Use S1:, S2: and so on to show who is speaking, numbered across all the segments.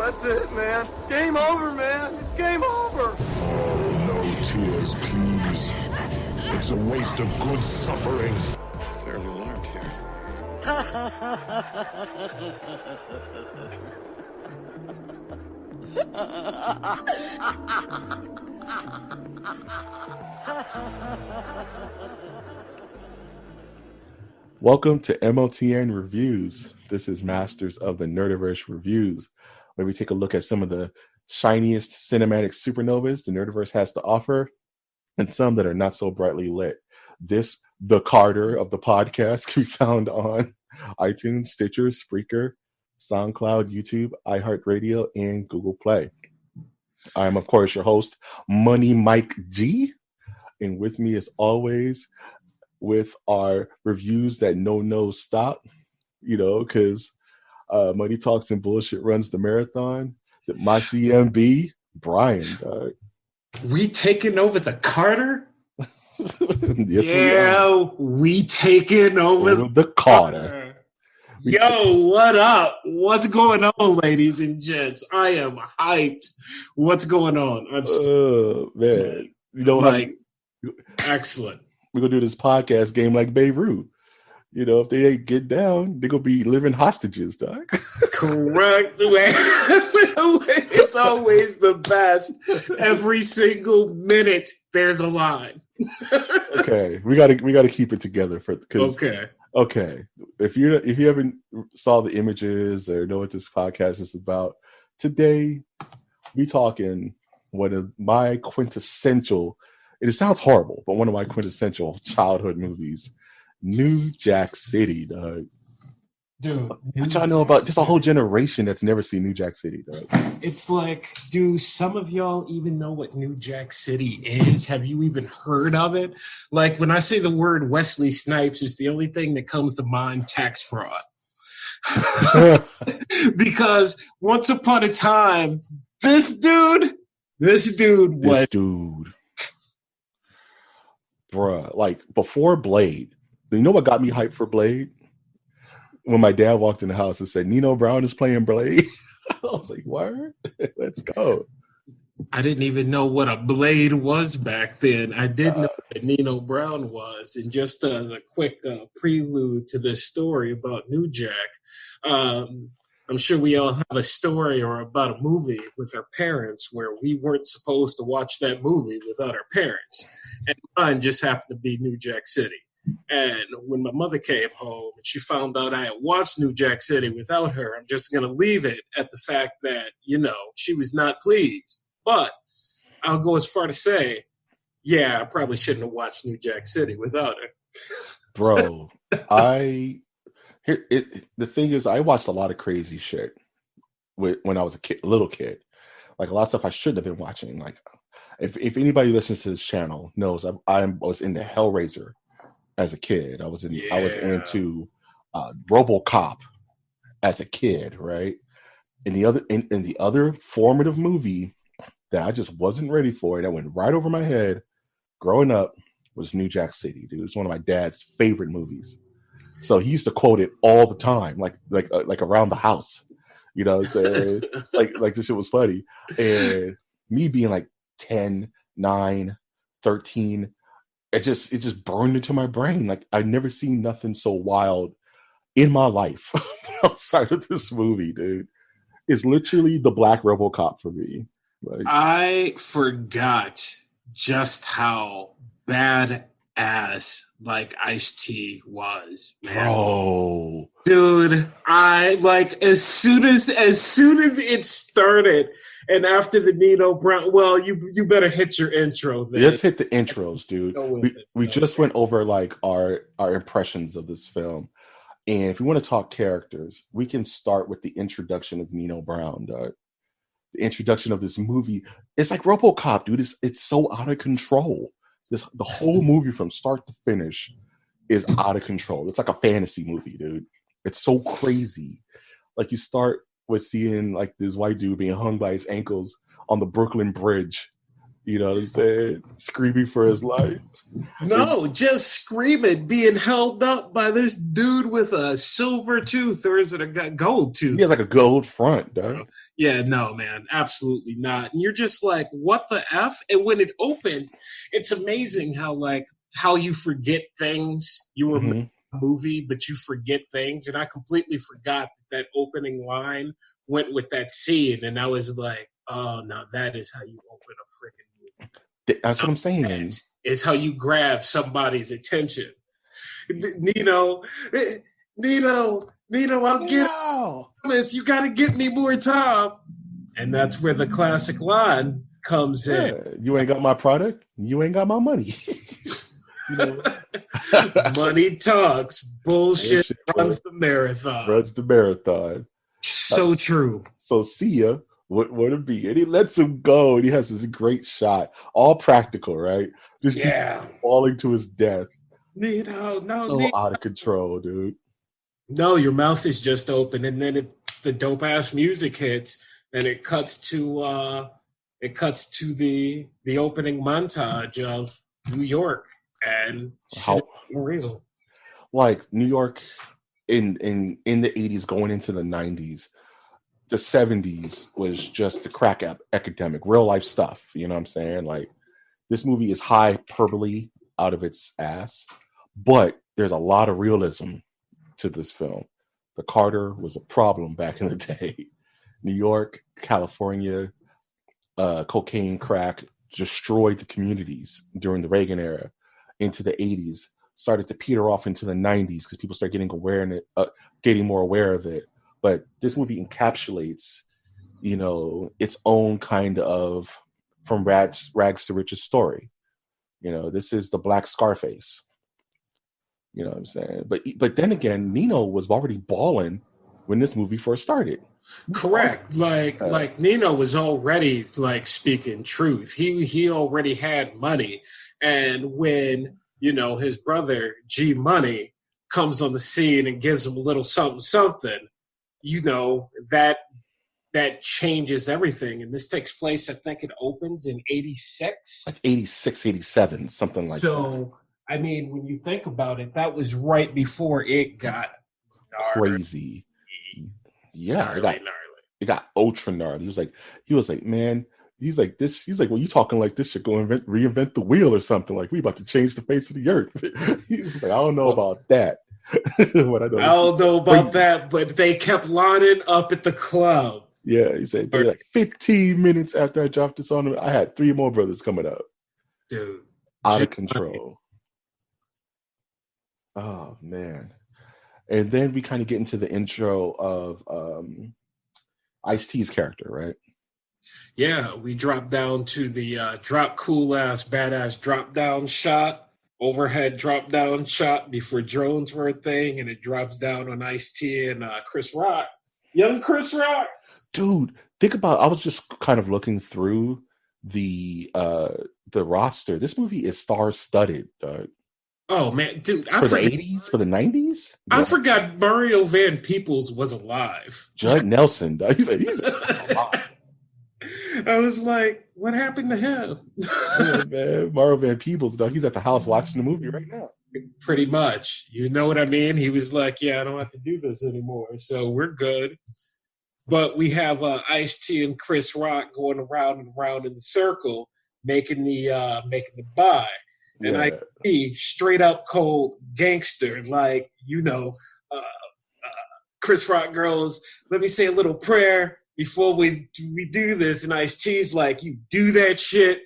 S1: That's it, man. Game over, man. It's game over.
S2: No tears, please. It's a waste of good suffering.
S3: Fairly learned here.
S4: Welcome to MOTN Reviews. This is Masters of the Nerdiverse Reviews, where we take a look at some of the shiniest cinematic supernovas the Nerdiverse has to offer, and some that are not so brightly lit. This, the Carter of the podcast, can be found on iTunes, Stitcher, Spreaker, SoundCloud, YouTube, iHeartRadio, and Google Play. I'm, of course, your host, Money Mike G, and with me, as always, with our reviews that no stop, because Money Talks and Bullshit runs the marathon. My CMB, Brian.
S5: We taking over the Carter?
S4: Yes,
S5: we taking over
S4: the Carter.
S5: What up? What's going on, ladies and gents? I am hyped. What's going on?
S4: Man.
S5: Excellent.
S4: We're going to do this podcast game like Beirut. If they ain't get down, they're going to be living hostages, dog.
S5: Correct. It's always the best. Every single minute, there's a line.
S4: Okay, we got to keep it together Okay. If you haven't saw the images or know what this podcast is about, today we talking one of my quintessential. It sounds horrible, but one of my quintessential childhood movies, New Jack City, dog.
S5: Dude,
S4: what y'all know about just a whole generation that's never seen New Jack City, dog?
S5: It's like, do some of y'all even know what New Jack City is? Have you even heard of it? Like, when I say the word Wesley Snipes, it's the only thing that comes to mind, tax fraud. Because once upon a time, this dude,
S4: bruh, like before Blade. You know what got me hyped for Blade? When my dad walked in the house and said, Nino Brown is playing Blade. I was like, word? Let's go.
S5: I didn't even know what a Blade was back then. I did know what Nino Brown was. And just as a quick prelude to this story about New Jack, I'm sure we all have a story or about a movie with our parents where we weren't supposed to watch that movie without our parents. And mine just happened to be New Jack City. And when my mother came home and she found out I had watched New Jack City without her, I'm just going to leave it at the fact that, she was not pleased. But I'll go as far to say, yeah, I probably shouldn't have watched New Jack City without her.
S4: Bro, the thing is, I watched a lot of crazy shit when I was a little kid. Like a lot of stuff I shouldn't have been watching. Like if anybody listens to this channel knows, I was into Hellraiser as a kid. I was into RoboCop as a kid, right? And the other formative movie that I just wasn't ready for, that went right over my head growing up, was New Jack City, dude. It's one of my dad's favorite movies. So he used to quote it all the time, like around the house. You know what I'm saying? like this shit was funny. And me being like 10, 9, 13, it just burned into my brain. Like I've never seen nothing so wild in my life outside of this movie, dude. It's literally the Black RoboCop for me. Like,
S5: I forgot just how badass like Ice-T was, man.
S4: Bro,
S5: dude, I like as soon as it started, and after the Nino Brown. Well, you better hit your intro then.
S4: Let's hit the intros, dude. We just went over like our impressions of this film, and if we want to talk characters, we can start with the introduction of Nino Brown, dog. The introduction of this movie, it's like RoboCop, dude. It's so out of control. The whole movie from start to finish is out of control. It's like a fantasy movie, dude. It's so crazy. Like you start with seeing like this white dude being hung by his ankles on the Brooklyn Bridge, You know what I'm saying? Screaming for his life.
S5: No, just screaming, being held up by this dude with a silver tooth, or is it a gold tooth?
S4: He has like a gold front, dog.
S5: Yeah, no, man, absolutely not. And you're just like, what the F? And when it opened, it's amazing how you forget things. You were making a movie, but you forget things. And I completely forgot that opening line went with that scene. And I was like, oh, now that is how you open a freaking movie.
S4: That's what I'm saying.
S5: That is how you grab somebody's attention. Nino, I'll get this. You got to get me more time. And that's where the classic line comes in.
S4: You ain't got my product. You ain't got my money.
S5: Money talks. Bullshit runs the marathon. So true.
S4: So see ya. What would it be? And he lets him go, and he has this great shot, all practical, right? Just falling to his death. So out of control, dude.
S5: No, your mouth is just open, and then the dope ass music hits, and it cuts to the opening montage of New York, and how real.
S4: Like New York in the 80s, going into the 90s. The 70s was just the crack epidemic, real life stuff. You know what I'm saying? Like, this movie is hyperbole out of its ass, but there's a lot of realism to this film. The Carter was a problem back in the day. New York, California, cocaine, crack destroyed the communities during the Reagan era. Into the 80s, started to peter off into the 90s because people start getting more aware of it. But this movie encapsulates, its own kind of from rags to riches story. This is the Black Scarface. You know what I'm saying? But then again, Nino was already balling when this movie first started.
S5: Correct. Like Nino was already speaking truth. He already had money, and when his brother G Money comes on the scene and gives him a little something. That changes everything. And this takes place, I think it opens in 86.
S4: Like 86, 87, something like that.
S5: So, I mean, when you think about it, that was right before it got
S4: crazy. Yeah,
S5: gnarly.
S4: It got ultra gnarly. He was like, man, he's like, well, you talking like this should go reinvent the wheel or something. Like, we about to change the face of the earth. He was like, I don't know about that.
S5: I don't know about that, but they kept lining up at the club.
S4: Yeah, he said, like 15 minutes after I dropped this on him, I had 3 more brothers coming up.
S5: Dude.
S4: Out of control. Oh, man. And then we kind of get into the intro of Ice-T's character, right?
S5: Yeah, we drop down to the drop cool-ass, badass drop-down shot. Overhead drop down shot before drones were a thing, and it drops down on Ice-T and Chris Rock. Young Chris Rock.
S4: Dude, think about, I was just kind of looking through the roster. This movie is star-studded.
S5: Oh, man, dude.
S4: For the 80s? For the 90s?
S5: I forgot Mario Van Peebles was alive.
S4: Judd Nelson. He's alive.
S5: I was like, what happened to him?
S4: Yeah, man. Mario Van Peebles, dog. He's at the house watching the movie right now.
S5: Pretty much. You know what I mean? He was like, yeah, I don't have to do this anymore. So we're good. But we have Ice-T and Chris Rock going around and around in the circle, making the buy. And Ice-T, straight up cold gangster, Chris Rock goes, let me say a little prayer before we do this. And Ice-T's like, you do that shit.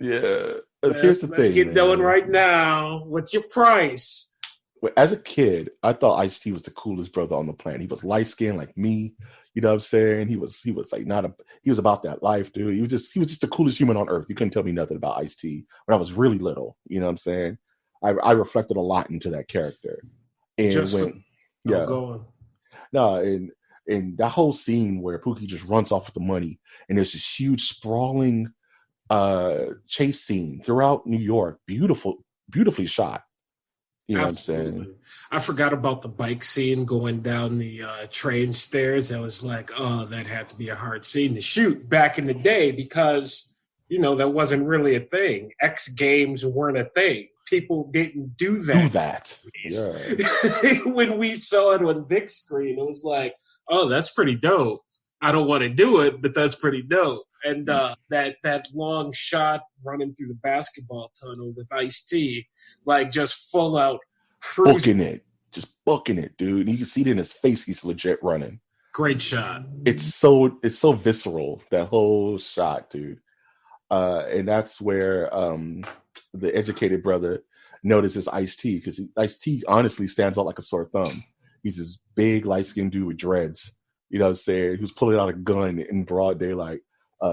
S4: Yeah. Here's the thing. Let's
S5: get going right now. What's your price?
S4: Well, as a kid, I thought Ice-T was the coolest brother on the planet. He was light skinned like me. You know what I'm saying? He was like he was about that life, dude. He was just the coolest human on earth. You couldn't tell me nothing about Ice-T when I was really little. You know what I'm saying? I reflected a lot into that character. And and that whole scene where Pookie just runs off with the money, and there's this huge sprawling chase scene throughout New York, beautifully shot. You know Absolutely. What I'm saying?
S5: I forgot about the bike scene going down the train stairs. I was like, oh, that had to be a hard scene to shoot back in the day because, that wasn't really a thing. X Games weren't a thing. People didn't do that.
S4: Yeah.
S5: When we saw it on big screen, it was like, oh, that's pretty dope. I don't want to do it, but that's pretty dope. And that long shot running through the basketball tunnel with Ice-T, like just full out cruising.
S4: Booking it, dude. And you can see it in his face. He's legit running.
S5: Great shot.
S4: It's so visceral, that whole shot, dude. And that's where the educated brother notices Ice-T, because Ice-T honestly stands out like a sore thumb. He's this big, light-skinned dude with dreads. You know what I'm saying? Who's pulling out a gun in broad daylight.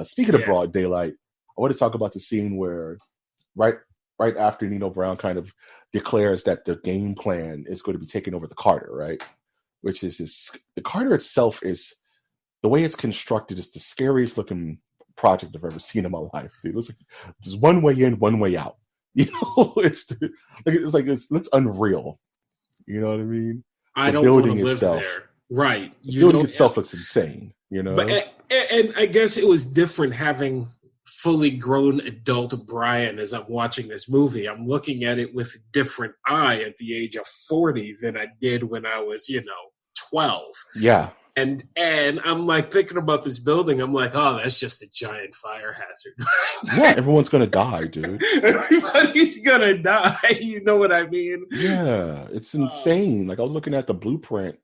S4: Speaking of broad daylight, I want to talk about the scene where right after Nino Brown kind of declares that the game plan is going to be taking over the Carter, right? Which is the Carter itself is, the way it's constructed is the scariest looking project I've ever seen in my life, dude. It's like there's one way in, one way out. You know, it looks unreal. You know what I mean?
S5: I don't want to live there. Right.
S4: The building itself looks insane, you know?
S5: But, and I guess it was different having fully grown adult Brian as I'm watching this movie. I'm looking at it with a different eye at the age of 40 than I did when I was, 12.
S4: Yeah.
S5: And I'm like thinking about this building. I'm like, oh, that's just a giant fire hazard.
S4: Yeah, everyone's going to die, dude.
S5: Everybody's going to die. You know what I mean?
S4: Yeah, it's insane. Like I was looking at the blueprint,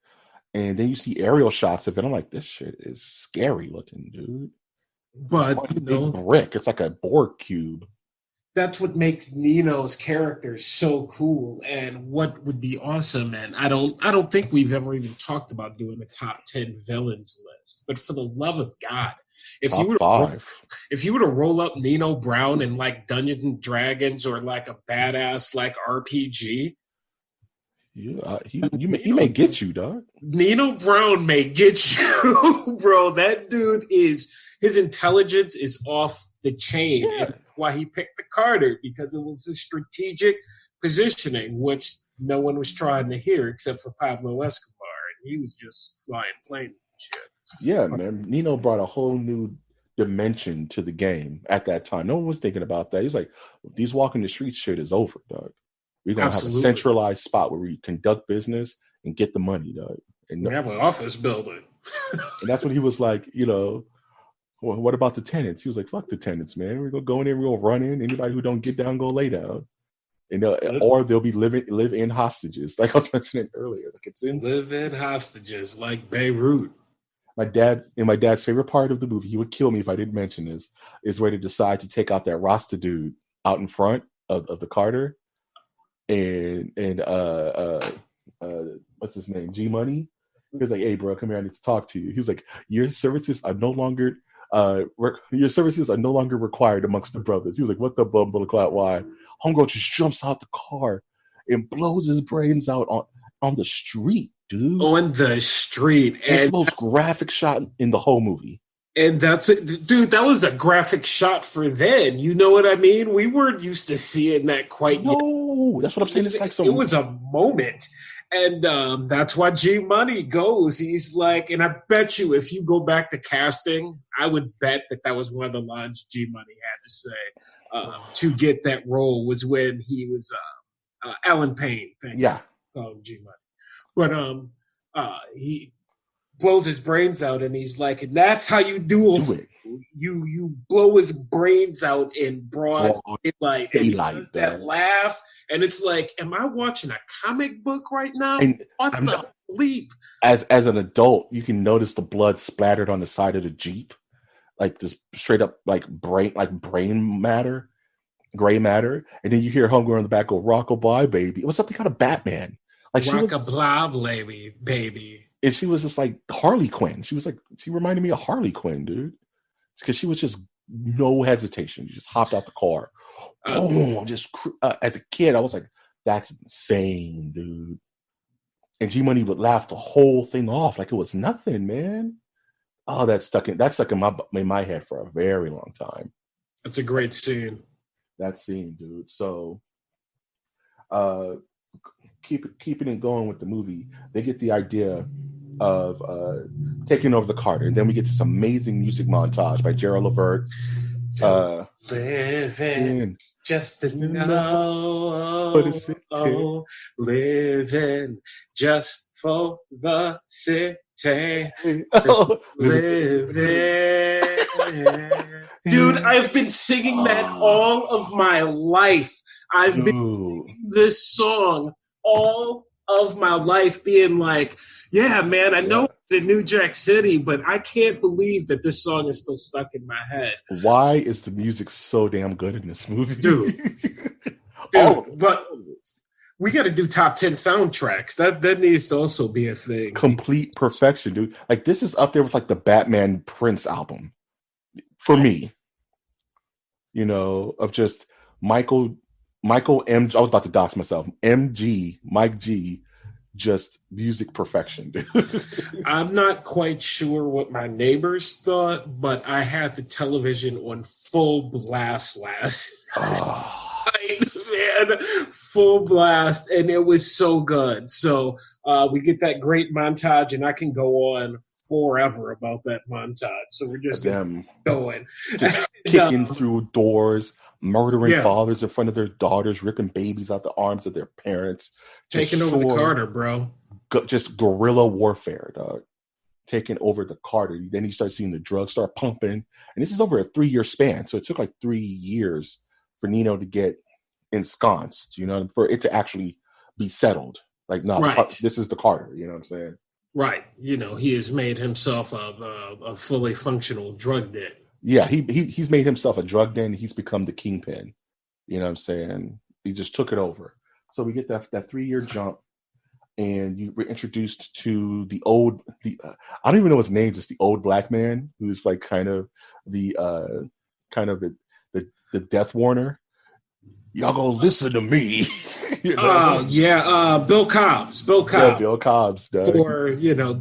S4: and then you see aerial shots of it. I'm like, this shit is scary looking, dude.
S5: But
S4: it's big brick. It's like a Borg cube.
S5: That's what makes Nino's character so cool, and what would be awesome. And I don't think we've ever even talked about doing a top 10 villains list. But for the love of God, if you were to roll up Nino Brown in like Dungeons and Dragons or like a badass like RPG.
S4: Yeah, he may get you, dog.
S5: Nino Brown may get you, bro. That dude his intelligence is off the chain.
S4: Yeah.
S5: And why he picked the Carter, because it was a strategic positioning, which no one was trying to hear except for Pablo Escobar, and he was just flying planes and shit.
S4: Yeah, man. Nino brought a whole new dimension to the game at that time. No one was thinking about that. He's like, these walking the streets shit is over, dog. We're going to have a centralized spot where we conduct business and get the money, dog. And
S5: we have an office building.
S4: And that's when he was like, well, what about the tenants? He was like, fuck the tenants, man. We're going to go in there, we're going to run in. Anybody who don't get down, go lay down. And or they'll be live-in hostages, like I was mentioning earlier. Like it's insane.
S5: Live-in hostages, like Beirut.
S4: My dad's favorite part of the movie, he would kill me if I didn't mention this, is where they decide to take out that Rasta dude out in front of the Carter. And what's his name? G Money. He was like, "Hey, bro, come here. I need to talk to you." He was like, "Your services are no longer required amongst the brothers." He was like, "What the bumble clout? Why?" Homegirl just jumps out the car and blows his brains out on the street, dude.
S5: On the street.
S4: It's the most graphic shot in the whole movie.
S5: And that's it, dude. That was a graphic shot for then. You know what I mean? We weren't used to seeing that quite yet.
S4: No, that's what I'm saying. It's like
S5: it was a moment, and that's why G Money goes. He's like, and I bet you, if you go back to casting, I would bet that was one of the lines G Money had to say to get that role was when he was Alan Payne.
S4: Yeah,
S5: G Money, but he blows his brains out, and he's like, and that's how you do it. You blow his brains out in broad daylight, and he does that laugh, and it's like, am I watching a comic book right now?
S4: And
S5: what the bleep?
S4: As an adult, you can notice the blood splattered on the side of the Jeep, like just straight up like brain matter, gray matter, and then you hear homegirl in the back go, "Rock-a-bye, baby." It was something out of Batman, like
S5: rock-a-blah, baby.
S4: And she was just like Harley Quinn. She reminded me of Harley Quinn, dude. Because she was just no hesitation. She just hopped out the car. Boom! As a kid, I was like, that's insane, dude. And G Money would laugh the whole thing off like it was nothing, man. Oh, that's stuck in my head for a very long time.
S5: That's a great scene.
S4: That scene, dude. So keeping it going with the movie, they get the idea of taking over the Carter, and then we get this amazing music montage by Gerald Levert.
S5: Living just to know,
S4: What is it?
S5: living just for the city.
S4: Oh,
S5: Living. Dude, I've been singing that all of my life. I've been singing this song all of my life, being like, yeah, man, I know it's in New Jack City, but I can't believe that this song is still stuck in my head.
S4: Why is the music so damn good in this movie?
S5: Dude, but we got to do top 10 soundtracks. That needs to also be a thing.
S4: Complete perfection, dude. Like, this is up there with like the Batman Prince album for me. You know, of just Michael M. I was about to dox myself. MG, Mike G, just music perfection, dude.
S5: I'm not quite sure what my neighbors thought, but I had the television on full blast last night, man. Full blast, and it was so good. So we get that great montage, and I can go on forever about that montage. So we're just going.
S4: Just kicking through doors, murdering fathers in front of their daughters, ripping babies out the arms of their parents.
S5: Taking over the Carter, bro.
S4: Just guerrilla warfare, dog. Taking over the Carter. Then you start seeing the drugs start pumping. And this is over a 3-year span. So it took like 3 years for Nino to get ensconced, you know, for it to actually be settled. Like, no, this is the Carter, you know what I'm saying?
S5: Right. You know, he has made himself a fully functional drug den.
S4: Yeah, he's made himself a drug den. He's become the kingpin. You know what I'm saying? He just took it over. So we get that 3-year jump, and you were introduced to the I don't even know his name, just the old black man who's like kind of the death warner. Y'all gonna listen to me.
S5: You know? Bill Cobbs.
S4: Yeah, Bill Cobbs. Doug.
S5: For,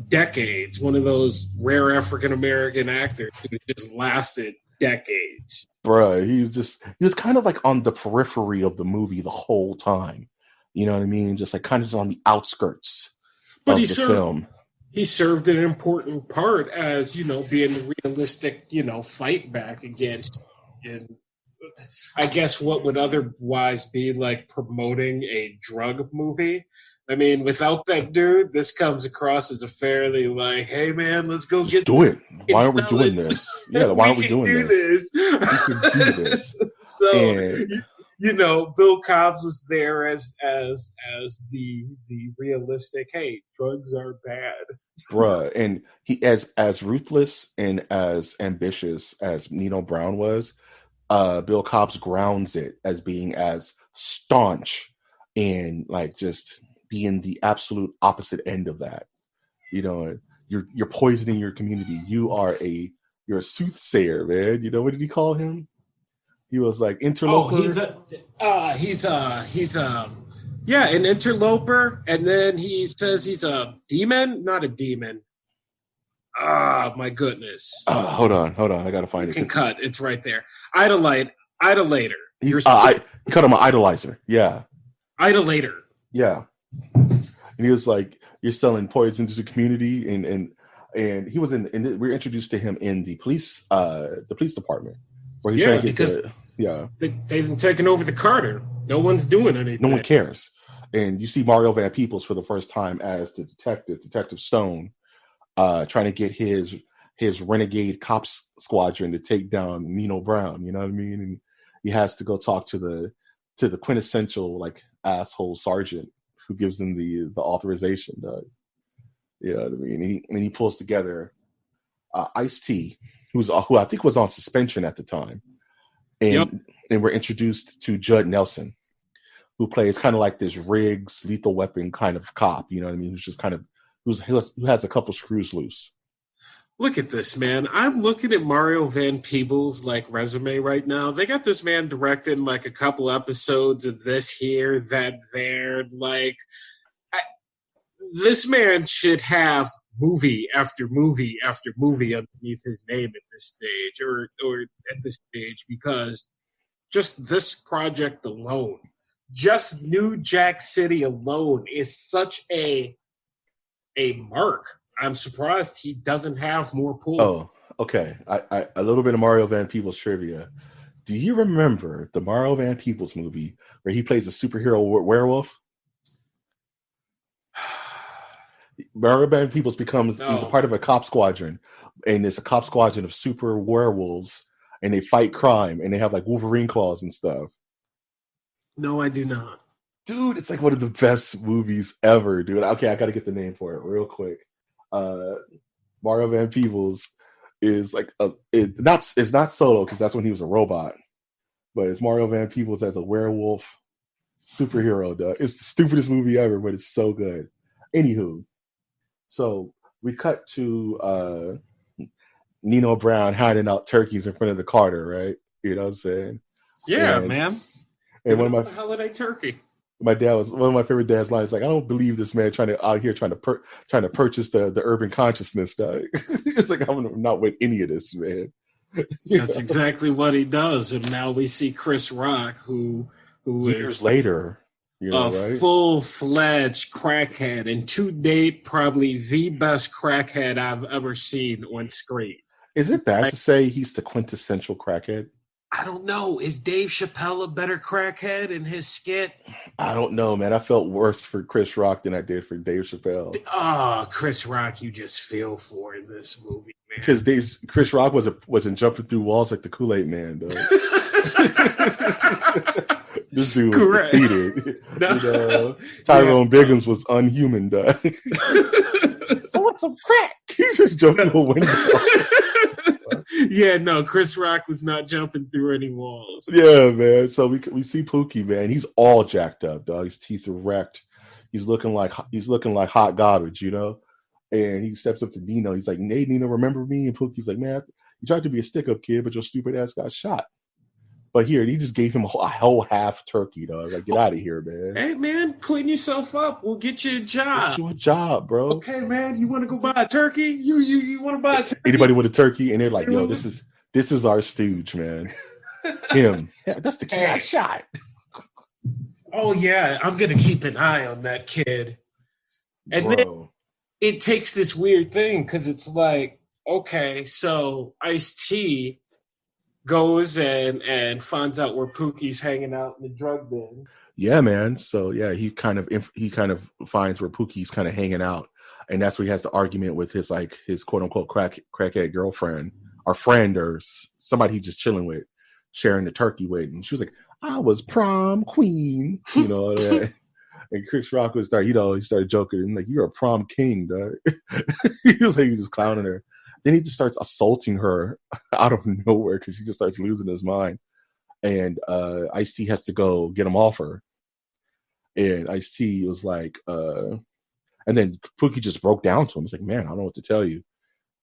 S5: decades. One of those rare African-American actors who just lasted decades.
S4: Bruh, he was kind of like on the periphery of the movie the whole time. You know what I mean? Just like kind of just on the outskirts of the film.
S5: He served an important part as, being the realistic, fight back against, and I guess what would otherwise be like promoting a drug movie. I mean, without that dude, this comes across as a fairly like, hey man, let's go get
S4: do it. Why aren't we doing this? Yeah, why aren't we doing this?
S5: We can do this. So, Bill Cobbs was there as the realistic, hey, drugs are bad.
S4: Bruh, and he as ruthless and as ambitious as Nino Brown was, Bill Cobbs grounds it as being as staunch and like just being the absolute opposite end of that. You're poisoning your community. You're a soothsayer, man. What did he call him? He was like interloper. An interloper, and then he says he's a demon, not a demon. My goodness. Hold on. I gotta find it.
S5: You can cut. It's right there. Idolator.
S4: Cut him an idolizer. Yeah.
S5: Idolator.
S4: Yeah. And he was like, "You're selling poison to the community," and he was we're introduced to him in the police department where he's trying to get
S5: they've taken over the Carter. No one's doing anything.
S4: No one cares. And you see Mario Van Peebles for the first time as the Detective Stone. Trying to get his renegade cops squadron to take down Nino Brown, you know what I mean? And he has to go talk to the quintessential like asshole sergeant who gives him the authorization. You know what I mean? And he pulls together Ice-T, who I think was on suspension at the time, and we're introduced to Judd Nelson, who plays kind of like this Riggs Lethal Weapon kind of cop. You know what I mean? Who's just kind of who has a couple screws loose.
S5: Look at this, man. I'm looking at Mario Van Peebles' resume right now. They got this man directing a couple episodes of this here, that there. This man should have movie after movie after movie underneath his name at this stage, or at this stage, because just this project alone, just New Jack City alone, is such a mark. I'm surprised he doesn't have more pull.
S4: Oh, Okay, I a little bit of Mario Van Peebles trivia. Do you remember the Mario Van Peebles movie where he plays a superhero werewolf? Mario Van Peebles he's a part of a cop squadron, and it's a cop squadron of super werewolves, and they fight crime, and they have like Wolverine claws and stuff.
S5: No, I do not.
S4: Dude, it's like one of the best movies ever, dude. Okay, I got to get the name for it real quick. Mario Van Peebles is like it's not solo because that's when he was a robot, but it's Mario Van Peebles as a werewolf superhero. Dude. It's the stupidest movie ever, but it's so good. Anywho, so we cut to Nino Brown hiding out turkeys in front of the Carter, right? You know what I'm saying?
S5: Yeah, man.
S4: And one of my
S5: holiday turkey.
S4: My dad was one of my favorite dad's lines. Like, I don't believe this man trying to purchase the urban consciousness. It's like I'm not with any of this, man.
S5: That's exactly what he does. And now we see Chris Rock, who
S4: years
S5: is
S4: later, right?
S5: Full-fledged crackhead, and to date, probably the best crackhead I've ever seen on screen.
S4: Is it bad to say he's the quintessential crackhead?
S5: I don't know. Is Dave Chappelle a better crackhead in his skit?
S4: I don't know, man. I felt worse for Chris Rock than I did for Dave Chappelle.
S5: Oh, Chris Rock, you just feel for in this movie, man.
S4: Because Chris Rock wasn't jumping through walls like the Kool-Aid Man, though. This dude was defeated. No. Tyrone Biggums was unhuman, dog. I want some crack. He's just jumping a window.
S5: Yeah, no, Chris Rock was not jumping through any walls.
S4: Yeah, man. So we see Pookie, man. He's all jacked up, dog. His teeth are wrecked. He's looking like hot garbage, you know. And he steps up to Nino. He's like, "Hey, Nino, remember me?" And Pookie's like, "Man, you tried to be a stick-up kid, but your stupid ass got shot." But here, he just gave him a whole half turkey, dog. Like, get out of here, man.
S5: Hey, man, clean yourself up. We'll get you a job.
S4: Get you a job, bro.
S5: Okay, man, you want to go buy a turkey? You want to buy a turkey?
S4: Anybody with a turkey? And they're like, "Yo, this is our stooge, man." Him. Yeah, that's the kid I shot.
S5: Oh, yeah, I'm going to keep an eye on that kid. And then it takes this weird thing because it's like, okay, so Ice-T goes and finds out where Pookie's hanging out in the drug bin.
S4: Yeah, man. So yeah, he kind of finds where Pookie's kind of hanging out, and that's where he has the argument with his quote unquote crackhead girlfriend or friend or somebody he's just chilling with, sharing the turkey with, and she was like, "I was prom queen," you know. And Chris Rock he started joking and like, "You're a prom king, dog." He was just clowning her. Then he just starts assaulting her out of nowhere because he just starts losing his mind. And Ice-T has to go get him off her. And Ice-T was like, and then Pookie just broke down to him. He's like, "Man, I don't know what to tell you.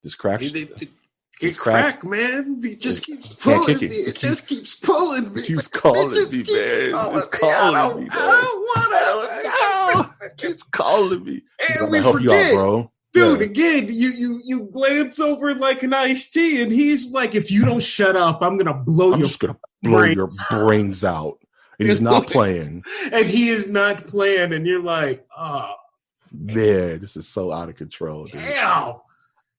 S4: This crack.
S5: It's crack, man. He just keeps pulling me. It just keeps pulling me.
S4: Keeps calling me, man. It's calling me, man. I don't want to. It keeps calling me.
S5: And we
S4: help you out, bro.
S5: Dude, again, you glance over like an Ice-T, and he's like, "If you don't shut up, I'm gonna blow
S4: your brains out." And he's not playing.
S5: And he is not playing, and you're like, "Oh,
S4: man, this is so out of control." Dude.
S5: Damn.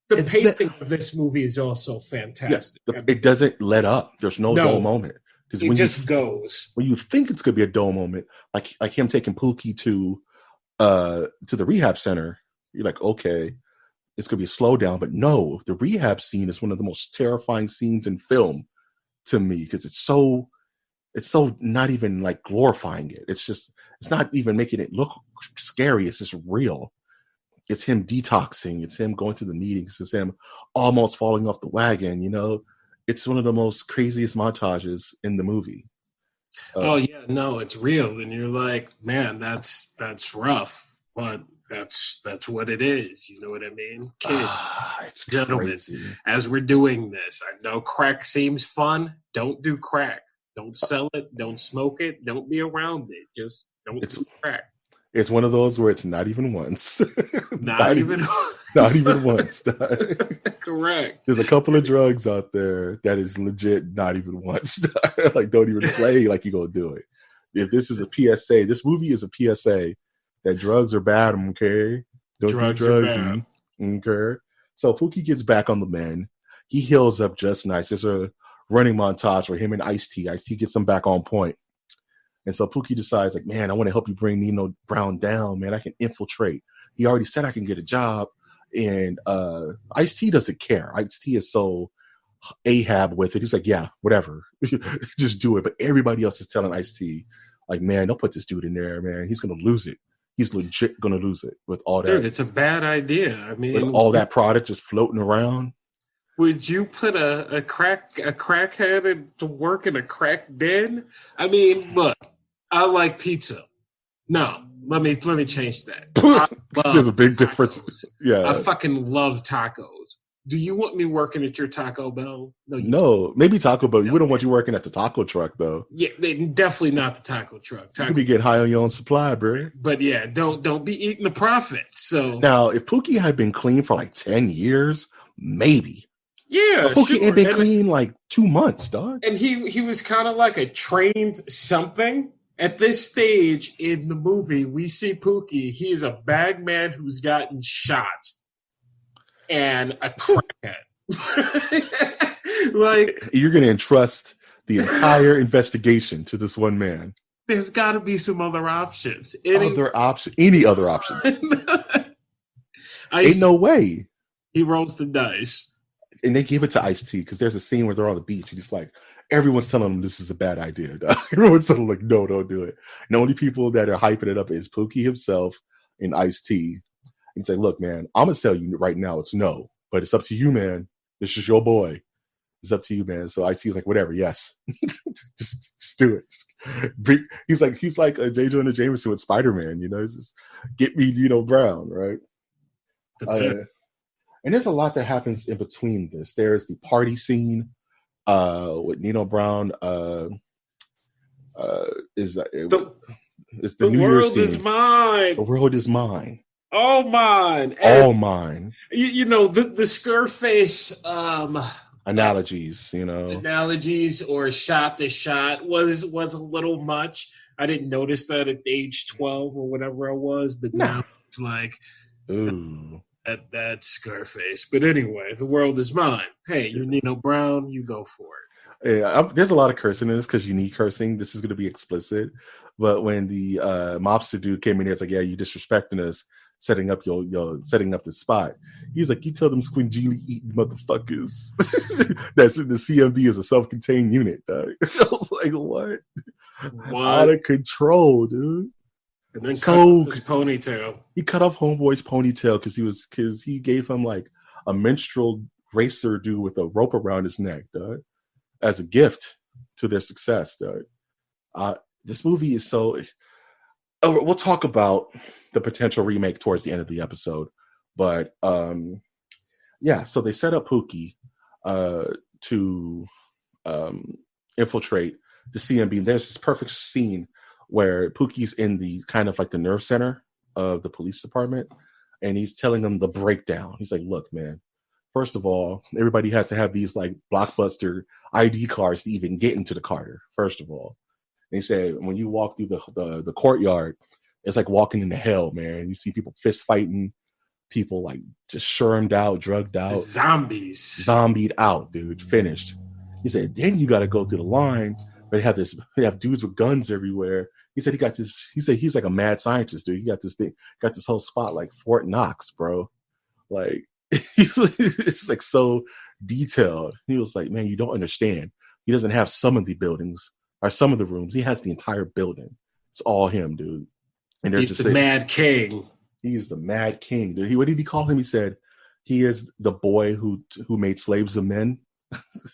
S5: The pacing of this movie is also fantastic.
S4: Yeah, it doesn't let up. There's no dull moment.
S5: Because it just goes.
S4: When you think it's gonna be a dull moment, like him taking Pookie to the rehab center. You're like, okay, it's going to be a slowdown. But no, the rehab scene is one of the most terrifying scenes in film to me because it's so not even like glorifying it. It's not even making it look scary. It's just real. It's him detoxing. It's him going to the meetings. It's him almost falling off the wagon. You know, it's one of the most craziest montages in the movie.
S5: It's real. And you're like, man, that's rough. But that's what it is. You know what I mean? Kids,
S4: it's
S5: gentlemen,
S4: crazy.
S5: As we're doing this, I know crack seems fun. Don't do crack. Don't sell it. Don't smoke it. Don't be around it. Just don't do crack.
S4: It's one of those where it's not even once.
S5: not even
S4: once.
S5: Correct.
S4: There's a couple of drugs out there that is legit not even once. Like, don't even play like you're going to do it. If this is a PSA, this movie is a PSA that drugs are bad, okay? Don't do drugs, okay? So Pookie gets back on the men. He heals up just nice. There's a running montage where him and Ice-T gets him back on point. And so Pookie decides, like, man, I want to help you bring Nino Brown down, man. I can infiltrate. He already said I can get a job. And Ice-T doesn't care. Ice-T is so Ahab with it. He's like, yeah, whatever. Just do it. But everybody else is telling Ice-T, like, man, don't put this dude in there, man. He's going to lose it. He's legit going to lose it with all that.
S5: Dude, it's a bad idea. I mean,
S4: with all that product just floating around.
S5: Would you put a crackhead to work in a crack den? I mean, look, I like pizza. No, let me change that.
S4: There's a big
S5: tacos.
S4: difference. Yeah,
S5: I fucking love tacos. Do you want me working at your Taco Bell?
S4: No, maybe Taco Bell. We don't want you working at the taco truck, though.
S5: Yeah, definitely not the taco truck.
S4: You could be getting high on your own supply, bro.
S5: But yeah, don't be eating the profits. So
S4: now, if Pookie had been clean for like 10 years, maybe.
S5: Yeah,
S4: but Pookie had been clean like 2 months, dog.
S5: And he was kind of like a trained something. At this stage in the movie, we see Pookie. He is a bag man who's gotten shot. And a crackhead. Like,
S4: you're going to entrust the entire investigation to this one man.
S5: There's got to be some other options.
S4: Any other options? Ain't no way.
S5: He rolls the dice.
S4: And they give it to Ice-T because there's a scene where they're on the beach and he's like, everyone's telling him this is a bad idea. Everyone's telling him, like, no, don't do it. And the only people that are hyping it up is Pookie himself and Ice-T. And say, look, man, I'm going to tell you right now it's no. But it's up to you, man. This is your boy. It's up to you, man. So Ice-T is like, whatever, yes. just do it. He's like J. Jonah Jameson with Spider-Man, you know? Just get me Nino Brown, right? And there's a lot that happens in between this. There's the party scene with Nino Brown. It's the New Year's scene.
S5: The world is mine.
S4: The world is mine.
S5: All mine.
S4: All mine.
S5: You know, the Scarface
S4: analogies, you know.
S5: Analogies or shot the shot was a little much. I didn't notice that at age 12 or whatever I was, but now it's like,
S4: ooh.
S5: That's Scarface. But anyway, the world is mine. Hey, you're Nino Brown, you go for it.
S4: Yeah, there's a lot of cursing in this because you need cursing. This is going to be explicit. But when the mobster dude came in here, it's like, yeah, you disrespecting us. Setting up the spot. He's like, you tell them squingeely eating motherfuckers that's in the CMB is a self-contained unit, dog. I was like, what? Out of control, dude.
S5: And then cut off his ponytail.
S4: He cut off Homeboy's ponytail because he gave him like a minstrel racer dude with a rope around his neck, dog, as a gift to their success, dog. This movie is so. Oh, we'll talk about the potential remake towards the end of the episode. But yeah, so they set up Pookie to infiltrate the CMB. There's this perfect scene where Pookie's in the kind of like the nerve center of the police department, and he's telling them the breakdown. He's like, look, man, first of all, everybody has to have these like Blockbuster ID cards to even get into the Carter, first of all. And he said, when you walk through the courtyard, it's like walking into hell, man. You see people fist fighting, people like just shermed out, drugged out. Zombied out, dude. Finished. He said, then you got to go through the line. They have dudes with guns everywhere. He said he's like a mad scientist, dude. He got this whole spot like Fort Knox, bro. Like, it's like so detailed. He was like, man, you don't understand. He doesn't have some of the buildings or some of the rooms. He has the entire building. It's all him, dude. And
S5: he's the Mad King.
S4: He's the Mad King, dude. What did he call him? He said he is the boy who made slaves of men.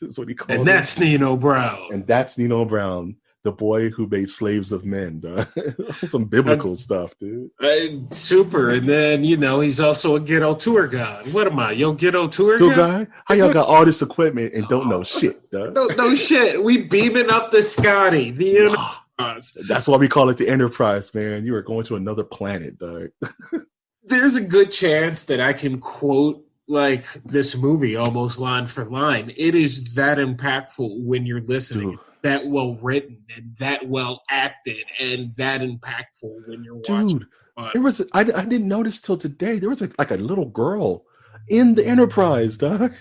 S4: That's what he called him.
S5: And that's Nino Brown.
S4: And that's Nino Brown, the boy who made slaves of men. Some biblical stuff, dude.
S5: Super. And then, he's also a ghetto tour guide. What am I, yo, ghetto tour
S4: guy? How y'all got all this equipment and don't know shit, dog?
S5: No shit. We beaming up the Scotty. The Enterprise.
S4: That's why we call it the Enterprise, man. You are going to another planet, dog.
S5: There's a good chance that I can quote like this movie almost line for line. It is that impactful when you're listening. Dude. That well written and that well acted and that impactful when you're watching.
S4: Dude, I didn't notice till today. There was like a little girl in the Enterprise, dog.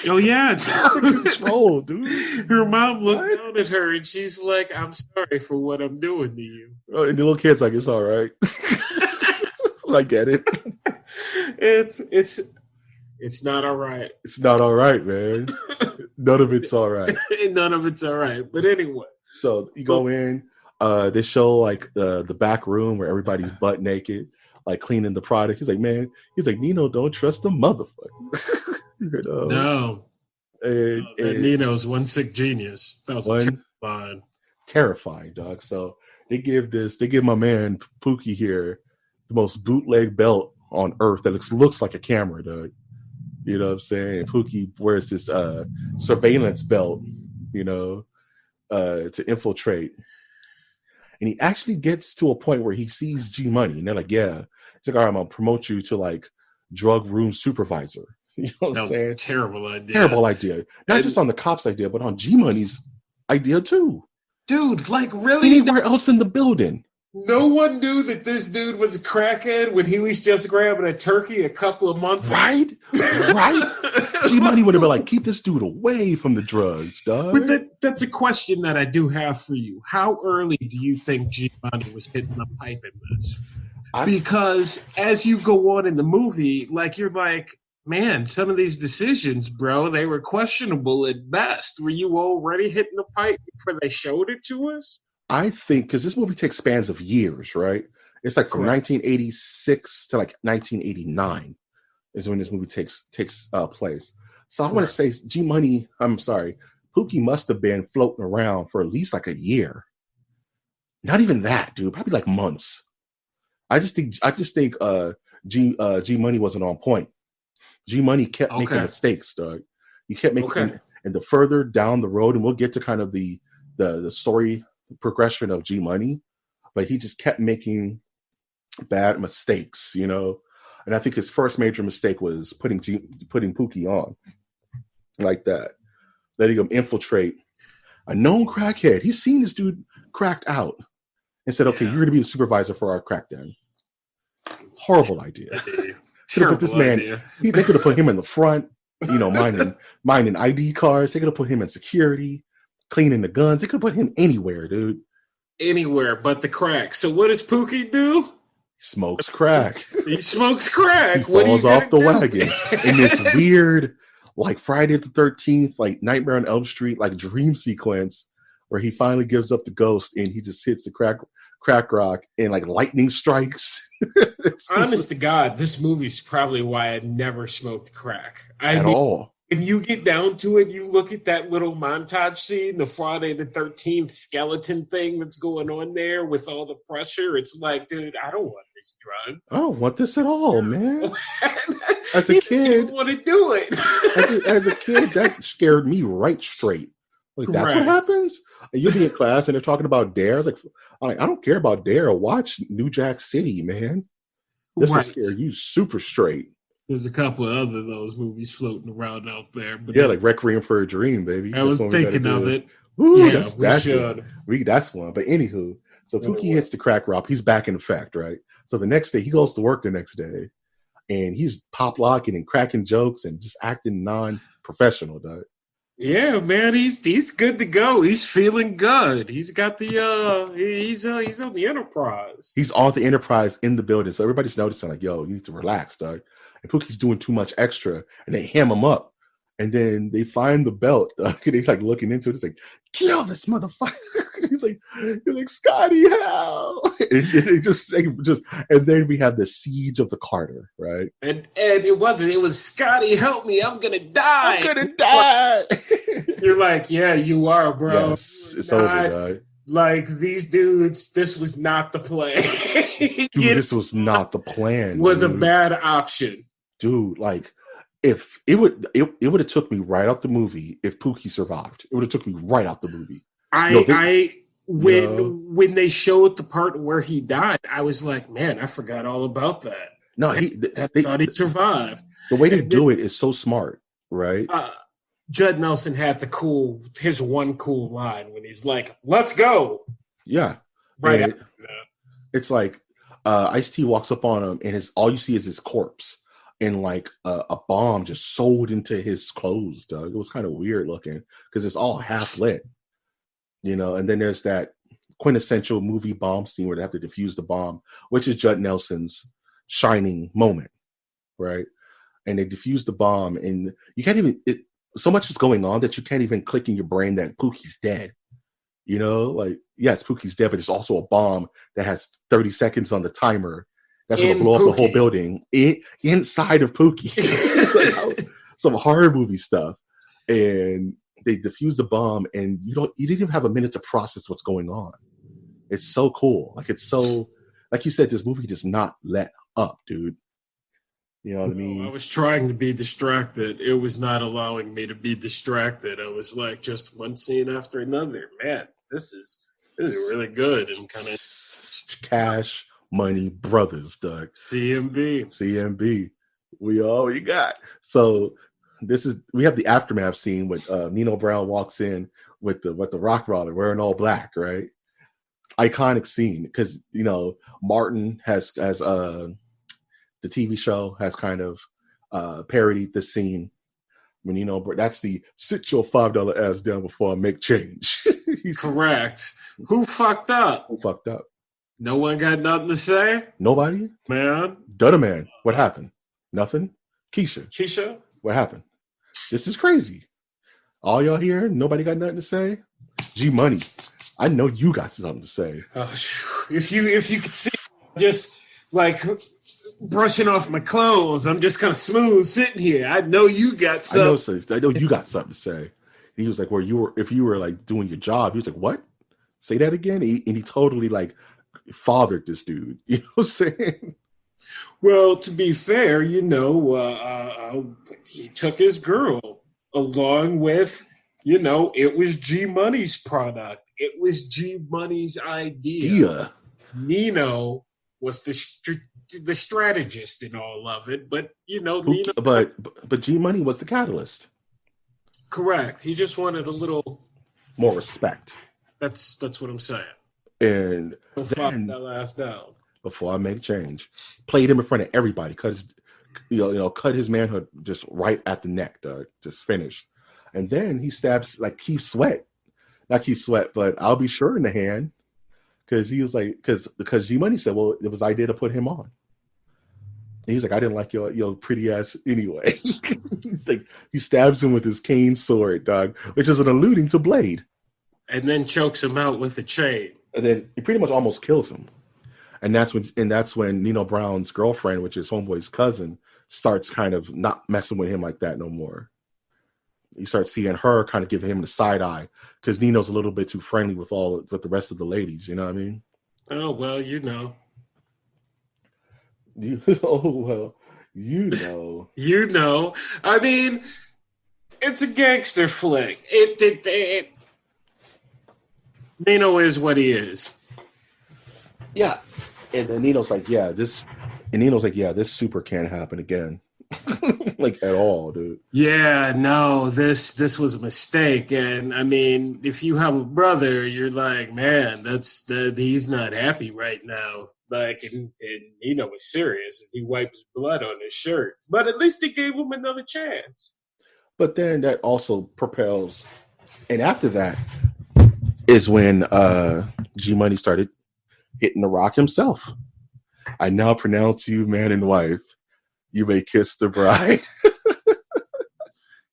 S5: Oh yeah,
S4: Out of control, dude.
S5: her mom looked down at her and she's like, "I'm sorry for what I'm doing to you."
S4: Oh, and the little kid's like, "It's all right." I get it.
S5: It's not all right.
S4: It's not all right, man. None of it's all right.
S5: None of it's all right. But anyway,
S4: so you go in. They show like the back room where everybody's butt naked, like cleaning the product. He's like, man. He's like, Nino, don't trust the motherfucker. You know?
S5: No.
S4: And
S5: Nino's one sick genius. That was terrifying.
S4: Terrifying, dog. So they give my man Pookie here the most bootleg belt on earth that looks like a camera, dog. You know what I'm saying? Pookie wears this surveillance belt, you know, to infiltrate. And he actually gets to a point where he sees G Money, and they're like, yeah. He's like, all right, I'm gonna promote you to like drug room supervisor. You know what I'm saying?
S5: A terrible idea.
S4: Terrible idea. Not just on the cops' idea, but on G Money's idea too.
S5: Dude, like really?
S4: Anywhere else in the building.
S5: No one knew that this dude was a crackhead when he was just grabbing a turkey a couple of months ago.
S4: Right? G Money would have been like, keep this dude away from the drugs, dog.
S5: But that's a question that I do have for you. How early do you think G Money was hitting the pipe in this? Because as you go on in the movie, like you're like, man, some of these decisions, bro, they were questionable at best. Were you already hitting the pipe before they showed it to us?
S4: I think because this movie takes spans of years, right? It's like from 1986 to like 1989 is when this movie takes place. So I want to say Pookie must have been floating around for at least like a year. Not even that, dude. Probably like months. I just think G Money wasn't on point. G Money kept making mistakes, dog. He kept making, and the further down the road, and we'll get to kind of the story progression of G Money, but he just kept making bad mistakes, you know. And I think his first major mistake was putting Pookie on like that, letting him infiltrate a known crackhead. He's seen this dude cracked out and said, "Okay, you're going to be the supervisor for our crackdown." Horrible idea.
S5: Terrible
S4: put this man.
S5: idea.
S4: They could have put him in the front, you know, minding ID cards. They could have put him in security, cleaning the guns. They could have put him anywhere, dude.
S5: Anywhere but the crack. So what does Pookie do?
S4: Smokes crack.
S5: He smokes crack.
S4: He falls off the wagon in this weird, like Friday the 13th, like Nightmare on Elm Street, like dream sequence where he finally gives up the ghost and he just hits the crack rock and like lightning strikes.
S5: Honest to God, this movie's probably why I never smoked crack.
S4: At all.
S5: When you get down to it, you look at that little montage scene, the Friday the 13th skeleton thing that's going on there with all the pressure. It's like, dude, I don't want this drug.
S4: I don't want this at all, man. As a kid,
S5: I didn't want to do it.
S4: as a kid, that scared me right straight. Like, that's what happens? And you'll be in class and they're talking about Dare. I'm like, I don't care about Dare. Watch New Jack City, man. This will scare you super straight.
S5: There's a couple of other those movies floating around out there. But
S4: yeah, like Requiem for a Dream, baby.
S5: I was thinking of it.
S4: Ooh, yeah, that's one. But anywho, so Pookie hits the crack rock. He's back in effect, right? So the next day, he goes to work the next day, and he's pop locking and cracking jokes and just acting non-professional, dog.
S5: Yeah, man, he's good to go. He's feeling good. He's got the he's on the Enterprise.
S4: He's on the Enterprise in the building, so everybody's noticing like, yo, you need to relax, dog. And Pookie's doing too much extra, and they ham him up. And then they find the belt. They're like looking into it. It's like, kill this motherfucker. He's like, Scotty, hell. And then we have the siege of the Carter, right?
S5: And it was Scotty, help me, I'm gonna die.
S4: I'm gonna die.
S5: You're like, yeah, you are, bro.
S4: Yes, it's over, right?
S5: Like, these dudes, this was not the plan.
S4: Dude, this was not the plan.
S5: Was a bad option. Dude,
S4: like, if it would have took me right out the movie if Pookie survived. It would have took me right out the movie.
S5: When they showed the part where he died, I was like, man, I forgot all about that.
S4: No,
S5: I thought he survived.
S4: The way they do it is so smart, right?
S5: Judd Nelson had his one cool line when he's like, "Let's go."
S4: Yeah, right. It's like Ice-T walks up on him, and all you see is his corpse. and like a bomb just sold into his clothes, Doug. It was kind of weird looking because it's all half lit, you know. And then there's that quintessential movie bomb scene where they have to defuse the bomb, which is Judd Nelson's shining moment, right? And they defuse the bomb, and you can't even. So much is going on that you can't even click in your brain that Pookie's dead. You know, like, yes, Pookie's dead, but it's also a bomb that has 30 seconds on the timer that's going to blow up the whole building inside of Pookie. Like, some horror movie stuff. And they defuse the bomb, and you didn't even have a minute to process what's going on. It's so cool. Like, it's so, like you said, this movie does not let up, dude. You know what I mean?
S5: I was trying to be distracted. It was not allowing me to be distracted. I was like, just one scene after another. Man, this is really good and kind of
S4: Cash Money Brothers, Doug. CMB. We got. So we have the aftermath scene with Nino Brown walks in with the rock roller wearing all black, right? Iconic scene because, you know, Martin has the TV show has kind of parodied the scene when, you know, that's the sit your $5 ass down before I make change.
S5: Correct. Who fucked up? No one got nothing to say?
S4: Nobody?
S5: Man.
S4: Dutta Man. What happened? Nothing? Keisha? What happened? This is crazy. All y'all here? Nobody got nothing to say? G Money. I know you got something to say.
S5: Oh, if you could see, just like brushing off my clothes, I'm just kind of smooth sitting here. I know you got something.
S4: I know you got something to say. He was like, if you were like doing your job, he was like, what? Say that again? And he totally like fathered this dude. You know what I'm saying?
S5: Well, to be fair, you know, he took his girl along with, you know, it was G Money's product. It was G Money's idea.
S4: Yeah.
S5: Nino was the strategist in all of it, but you know, Nino,
S4: but G Money was the catalyst.
S5: Correct. He just wanted a little
S4: more respect.
S5: That's what I'm saying.
S4: And
S5: fuck that last down
S4: before I make change. Played him in front of everybody, cut his manhood just right at the neck, Doug. Just finished. And then he stabs like Keith Sweat. Not Keith Sweat, but I'll be sure in the hand. Because he was like, because G Money said, well, it was idea to put him on. And he was like, I didn't like your pretty ass anyway. He's like, he stabs him with his cane sword, dog, which is an alluding to Blade.
S5: And then chokes him out with a chain.
S4: And then he pretty much almost kills him. And that's when Nino Brown's girlfriend, which is Homeboy's cousin, starts kind of not messing with him like that no more. You start seeing her kind of giving him the side eye because Nino's a little bit too friendly with the rest of the ladies. You know what I mean?
S5: Oh, well, you know.
S4: You know.
S5: You know. I mean, it's a gangster flick. Nino is what he is.
S4: Yeah. And then Nino's like, this super can't happen again. Like at all, dude.
S5: Yeah, no, this was a mistake. And I mean, if you have a brother, you're like, man, he's not happy right now. Like, and Nino was serious as he wipes blood on his shirt. But at least he gave him another chance.
S4: But then that also propels, and after that is when G Money started hitting the rock himself. I now pronounce you man and wife. You may kiss the bride.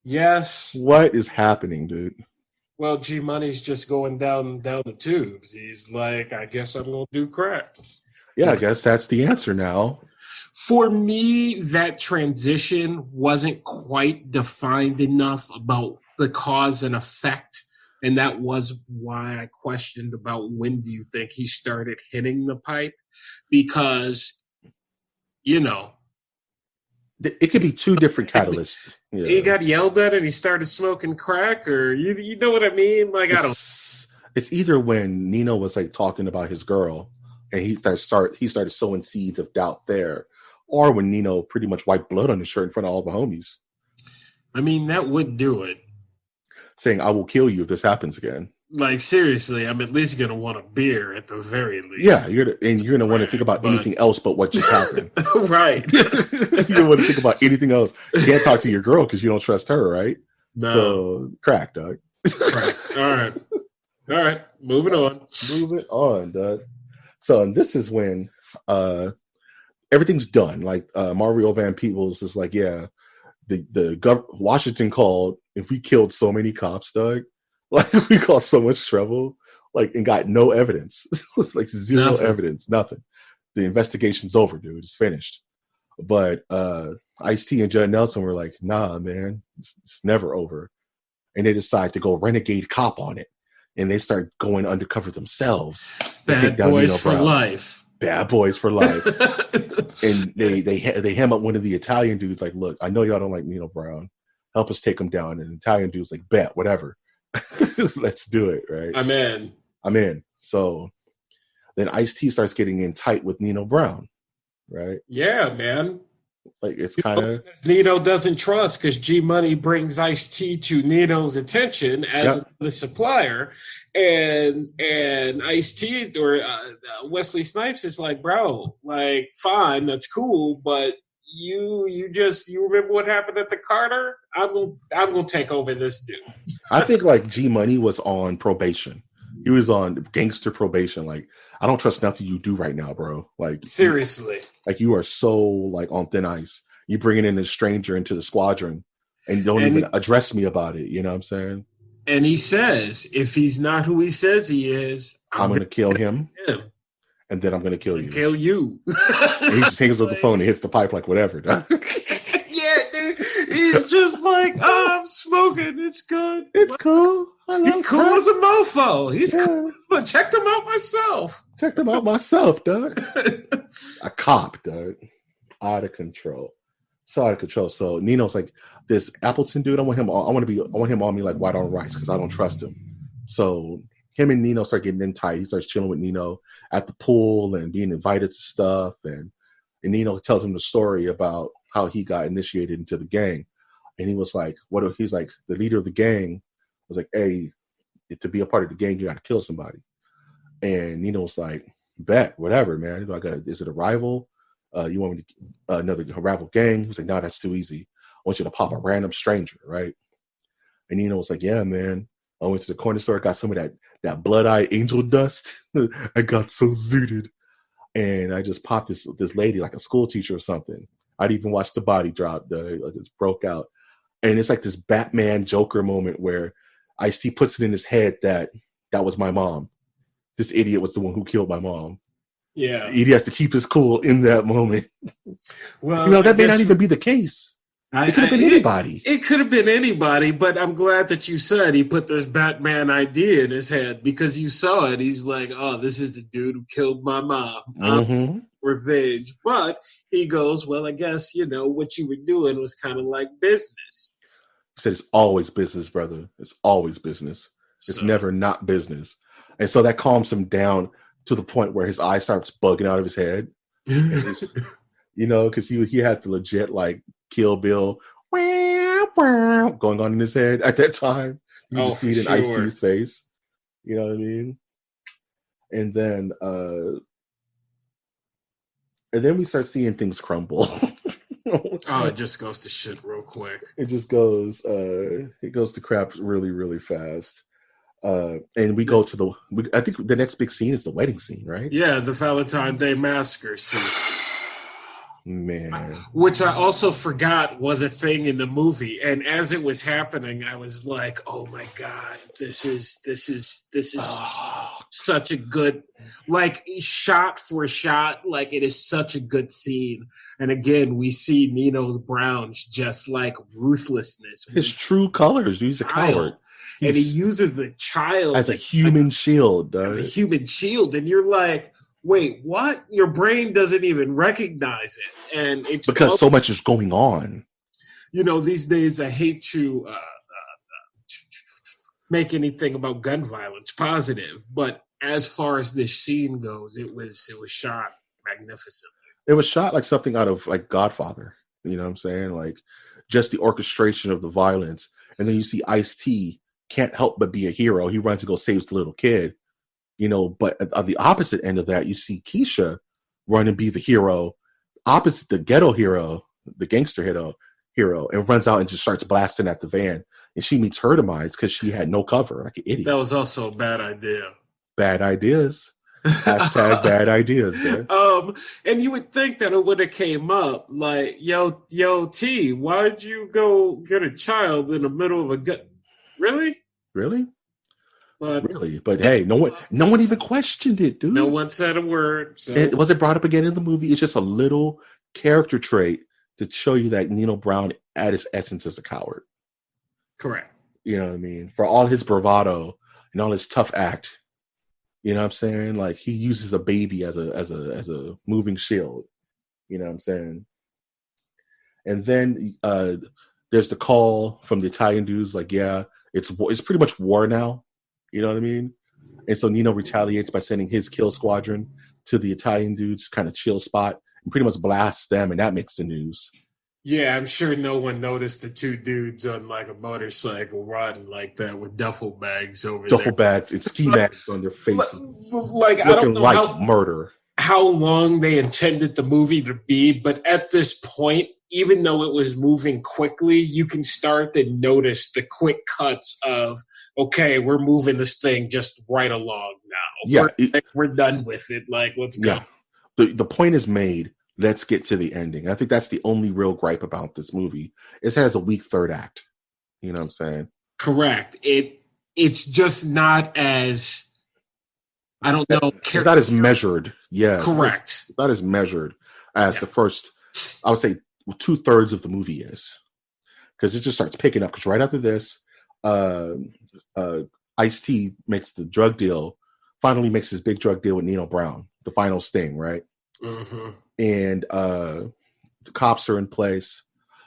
S5: Yes.
S4: What is happening, dude?
S5: Well, G Money's just going down the tubes. He's like, I guess I'm going to do crack.
S4: Yeah, I guess that's the answer now.
S5: For me, that transition wasn't quite defined enough about the cause and effect. And that was why I questioned about when do you think he started hitting the pipe? Because, you know,
S4: it could be two different catalysts.
S5: Yeah. He got yelled at and he started smoking crack, or you know what I mean? Like,
S4: it's either when Nino was like talking about his girl and he started sowing seeds of doubt there, or when Nino pretty much wiped blood on his shirt in front of all the homies.
S5: I mean, that would do it.
S4: Saying, I will kill you if this happens again.
S5: Like seriously, I'm at least gonna want a beer at the very least.
S4: Yeah, you're gonna want to think about anything else but what just happened.
S5: Right.
S4: You don't want to think about anything else. You can't talk to your girl because you don't trust her, right?
S5: No.
S4: So crack, dog.
S5: Right. All right. Moving on.
S4: Moving on, dog. So and this is when everything's done. Like Mario Van Peebles is like, yeah, Washington called and we killed so many cops, dog. Like we caused so much trouble, like and got no evidence. Like zero evidence, nothing. The investigation's over, dude. It's finished. But Ice-T and Judd Nelson were like, nah, man, it's never over. And they decide to go renegade cop on it. And they start going undercover themselves.
S5: Bad boys for life.
S4: Bad boys for life. And they hem up one of the Italian dudes like, look, I know y'all don't like Nino Brown. Help us take him down. And the Italian dude's like, bet, whatever. Let's do it, right?
S5: I'm in.
S4: So then Ice-T starts getting in tight with Nino Brown, right?
S5: Yeah, man.
S4: Like it's kind of
S5: Nino doesn't trust because G Money brings Ice-T to Nino's attention as the supplier, and Ice-T or Wesley Snipes is like, bro, like fine, that's cool, but you remember what happened at the Carter? I'm gonna take over this dude.
S4: I think like G Money was on probation. He was on gangster probation. Like, I don't trust nothing you do right now, bro. Like
S5: seriously,
S4: you are so like on thin ice. You bringing in a stranger into the squadron and don't even address me about it. You know what I'm saying?
S5: And he says, if he's not who he says he is,
S4: I'm gonna kill him. And then I'm gonna kill you.
S5: Kill you.
S4: And he just hangs up the phone and hits the pipe like whatever.
S5: Yeah, dude. He's just like, I'm smoking. It's good.
S4: It's cool.
S5: He's cool as a mofo. He's cool. But checked him out myself. Dog.
S4: A cop, dog. Out of control. So out of control. So Nino's like, this Appleton dude, I want him on me like white on rice because I don't trust him. So him and Nino start getting in tight. He starts chilling with Nino at the pool and being invited to stuff. And Nino tells him the story about how he got initiated into the gang. And he was like, he's like, the leader of the gang was like, hey, to be a part of the gang, you got to kill somebody. And Nino was like, bet, whatever, man. Is it a rival? You want me to another rival gang? He was like, no, that's too easy. I want you to pop a random stranger, right? And Nino was like, yeah, man. I went to the corner store, got some of that blood-eyed angel dust. I got so zooted. And I just popped this lady like a school teacher or something. I'd even watched the body drop. I just broke out. And it's like this Batman Joker moment where Ice-T puts it in his head that was my mom. This idiot was the one who killed my mom.
S5: Yeah.
S4: He has to keep his cool in that moment.
S5: Well,
S4: that may not even be the case. It could have been anybody.
S5: It could have been anybody, but I'm glad that you said he put this Batman idea in his head because you saw it. He's like, oh, this is the dude who killed my mom.
S4: Mm-hmm.
S5: Revenge. But he goes, well, I guess, what you were doing was kind of like business.
S4: He said it's always business, brother. It's always business. It's never not business. And so that calms him down to the point where his eye starts bugging out of his head. Because he had the legit like Kill Bill going on in his head at that time. You can see it in Ice-T's face. You know what I mean? And then we start seeing things crumble.
S5: It just goes to shit real quick.
S4: It just goes to crap really, really fast. And we go to I think the next big scene is the wedding scene, right?
S5: Yeah, the Valentine Day massacre scene.
S4: Man.
S5: Which I also forgot was a thing in the movie. And as it was happening, I was like, oh my God, this is such a good, like shot for shot, like it is such a good scene. And again, we see Nino Brown's just like ruthlessness.
S4: His true colors. He's a coward.
S5: And he uses the child
S4: as a human shield.
S5: As a human shield. And you're like, wait, what? Your brain doesn't even recognize it. And it's
S4: because so much is going on.
S5: These days I hate to make anything about gun violence positive, but as far as this scene goes, it was shot magnificently.
S4: It was shot like something out of like Godfather. You know what I'm saying? Like just the orchestration of the violence. And then you see Ice-T can't help but be a hero. He runs and goes saves the little kid, but on the opposite end of that, you see Keisha run and be the hero, opposite the ghetto hero, the gangster hero, and runs out and just starts blasting at the van. And she meets her demise because she had no cover, like an idiot.
S5: That was also a bad idea.
S4: Bad ideas. Hashtag bad ideas, man.
S5: And you would think that it would have came up like, yo, T, why'd you go get a child in the middle of a gut? Really?
S4: But hey, no one even questioned it, dude.
S5: No one said a word. So.
S4: It wasn't brought up again in the movie. It's just a little character trait to show you that Nino Brown, at his essence, is a coward.
S5: Correct.
S4: You know what I mean? For all his bravado and all his tough act, you know what I'm saying? Like, he uses a baby as a moving shield. You know what I'm saying? And then there's the call from the Italian dudes, like, yeah, it's pretty much war now. You know what I mean? And so Nino retaliates by sending his kill squadron to the Italian dudes' kind of chill spot and pretty much blasts them, and that makes the news.
S5: Yeah, I'm sure no one noticed the two dudes on like a motorcycle riding like that with duffel bags over there.
S4: Duffel bags and ski masks on their faces.
S5: Like, I don't know
S4: like murder.
S5: How long they intended the movie to be, but at this point, even though it was moving quickly, you can start to notice the quick cuts of, okay, we're moving this thing just right along now.
S4: Yeah.
S5: We're done with it. Like, let's go.
S4: Yeah. The point is made. Let's get to the ending. I think that's the only real gripe about this movie. It has a weak third act. You know what I'm saying?
S5: Correct. It's just not as, I don't know.
S4: It's not as measured. Yeah.
S5: Correct.
S4: It's not as measured as the first, I would say, 2/3 of the movie is. Because it just starts picking up. Because right after this, Ice-T makes the drug deal, finally makes his big drug deal with Nino Brown. The final sting, right?
S5: Mm-hmm.
S4: And the cops are in place.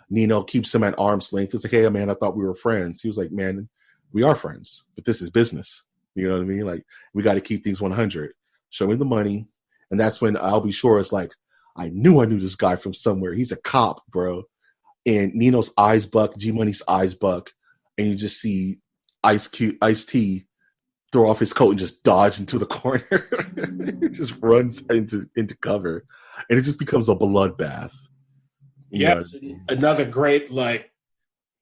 S4: Nino keeps him at arm's length. He's like, hey, man, I thought we were friends. He was like, man, we are friends, but this is business. You know what I mean? Like, we got to keep things 100. Show me the money. And that's when I'll be sure it's like, I knew this guy from somewhere. He's a cop, bro. And Nino's eyes buck, G-Money's eyes buck. And you just see Ice-T throw off his coat and just dodge into the corner. It just runs into cover. And it just becomes a bloodbath.
S5: Yes. Another great, like,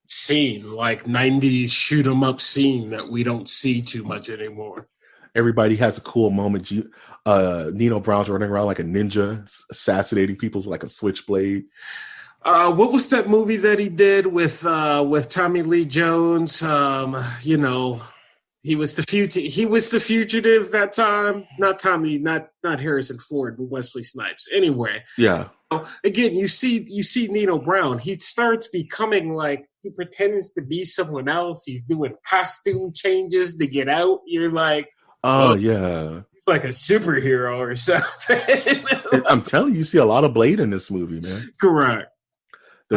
S5: scene, like 90s shoot 'em up scene that we don't see too much anymore.
S4: Everybody has a cool moment. Nino Brown's running around like a ninja, assassinating people with like a switchblade.
S5: What was that movie that he did with Tommy Lee Jones? He was the fugitive that time. Not Tommy, not Harrison Ford, but Wesley Snipes. Anyway,
S4: yeah.
S5: Again, you see Nino Brown. He starts becoming like, he pretends to be someone else. He's doing costume changes to get out. You're like,
S4: oh yeah,
S5: he's like a superhero or something.
S4: I'm telling you see a lot of Blade in this movie, man.
S5: Correct.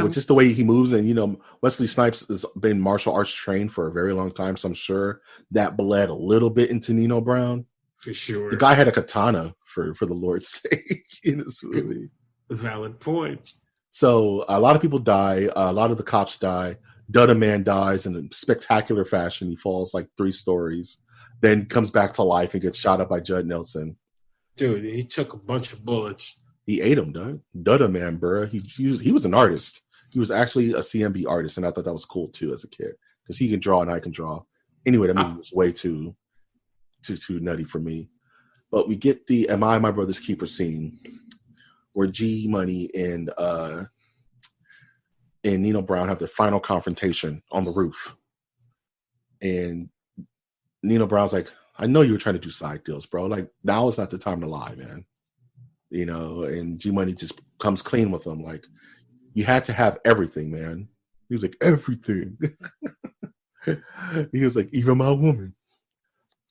S4: Just the way he moves, and Wesley Snipes has been martial arts trained for a very long time, so I'm sure that bled a little bit into Nino Brown.
S5: For sure.
S4: The guy had a katana, for the Lord's sake, in this movie.
S5: Valid point.
S4: So a lot of people die. A lot of the cops die. Dutta Man dies in a spectacular fashion. He falls like 3 stories, then comes back to life and gets shot up by Judd Nelson.
S5: Dude, he took a bunch of bullets.
S4: He ate him, dude. Dutta Man, bro. He was an artist. He was actually a CMB artist, and I thought that was cool too as a kid because he can draw and I can draw. Anyway, that movie was way too nutty for me. But we get the "Am I My Brother's Keeper" scene where G Money and Nino Brown have their final confrontation on the roof, and Nino Brown's like, "I know you were trying to do side deals, bro. Like, now is not the time to lie, man." And G Money just comes clean with him, like, you had to have everything, man. He was like, everything. He was like, even my woman.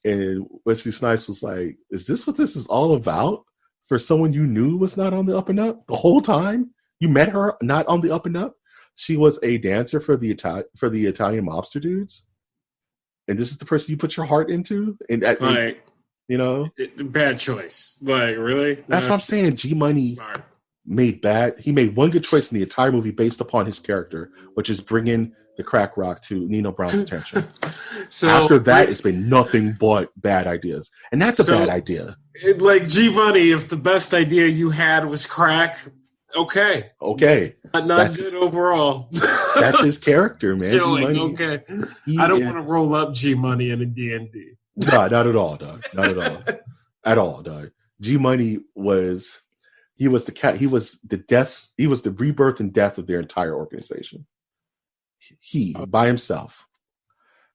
S4: And Wesley Snipes was like, is this what this is all about? For someone you knew was not on the up and up the whole time? You met her not on the up and up? She was a dancer for the Italian mobster dudes? And this is the person you put your heart into?
S5: Bad choice. Like, really?
S4: That's what I'm saying. G Money made one good choice in the entire movie based upon his character, which is bringing the crack rock to Nino Brown's attention.
S5: So
S4: after that, it's been nothing but bad ideas, and that's a bad idea.
S5: Like G Money, if the best idea you had was crack, okay, not good overall.
S4: That's his character, man.
S5: Showing, okay, I don't want to roll up G Money in a D&D.
S4: No, not at all, dog. Not at all, at all, dog. G Money was the rebirth and death of their entire organization. He by himself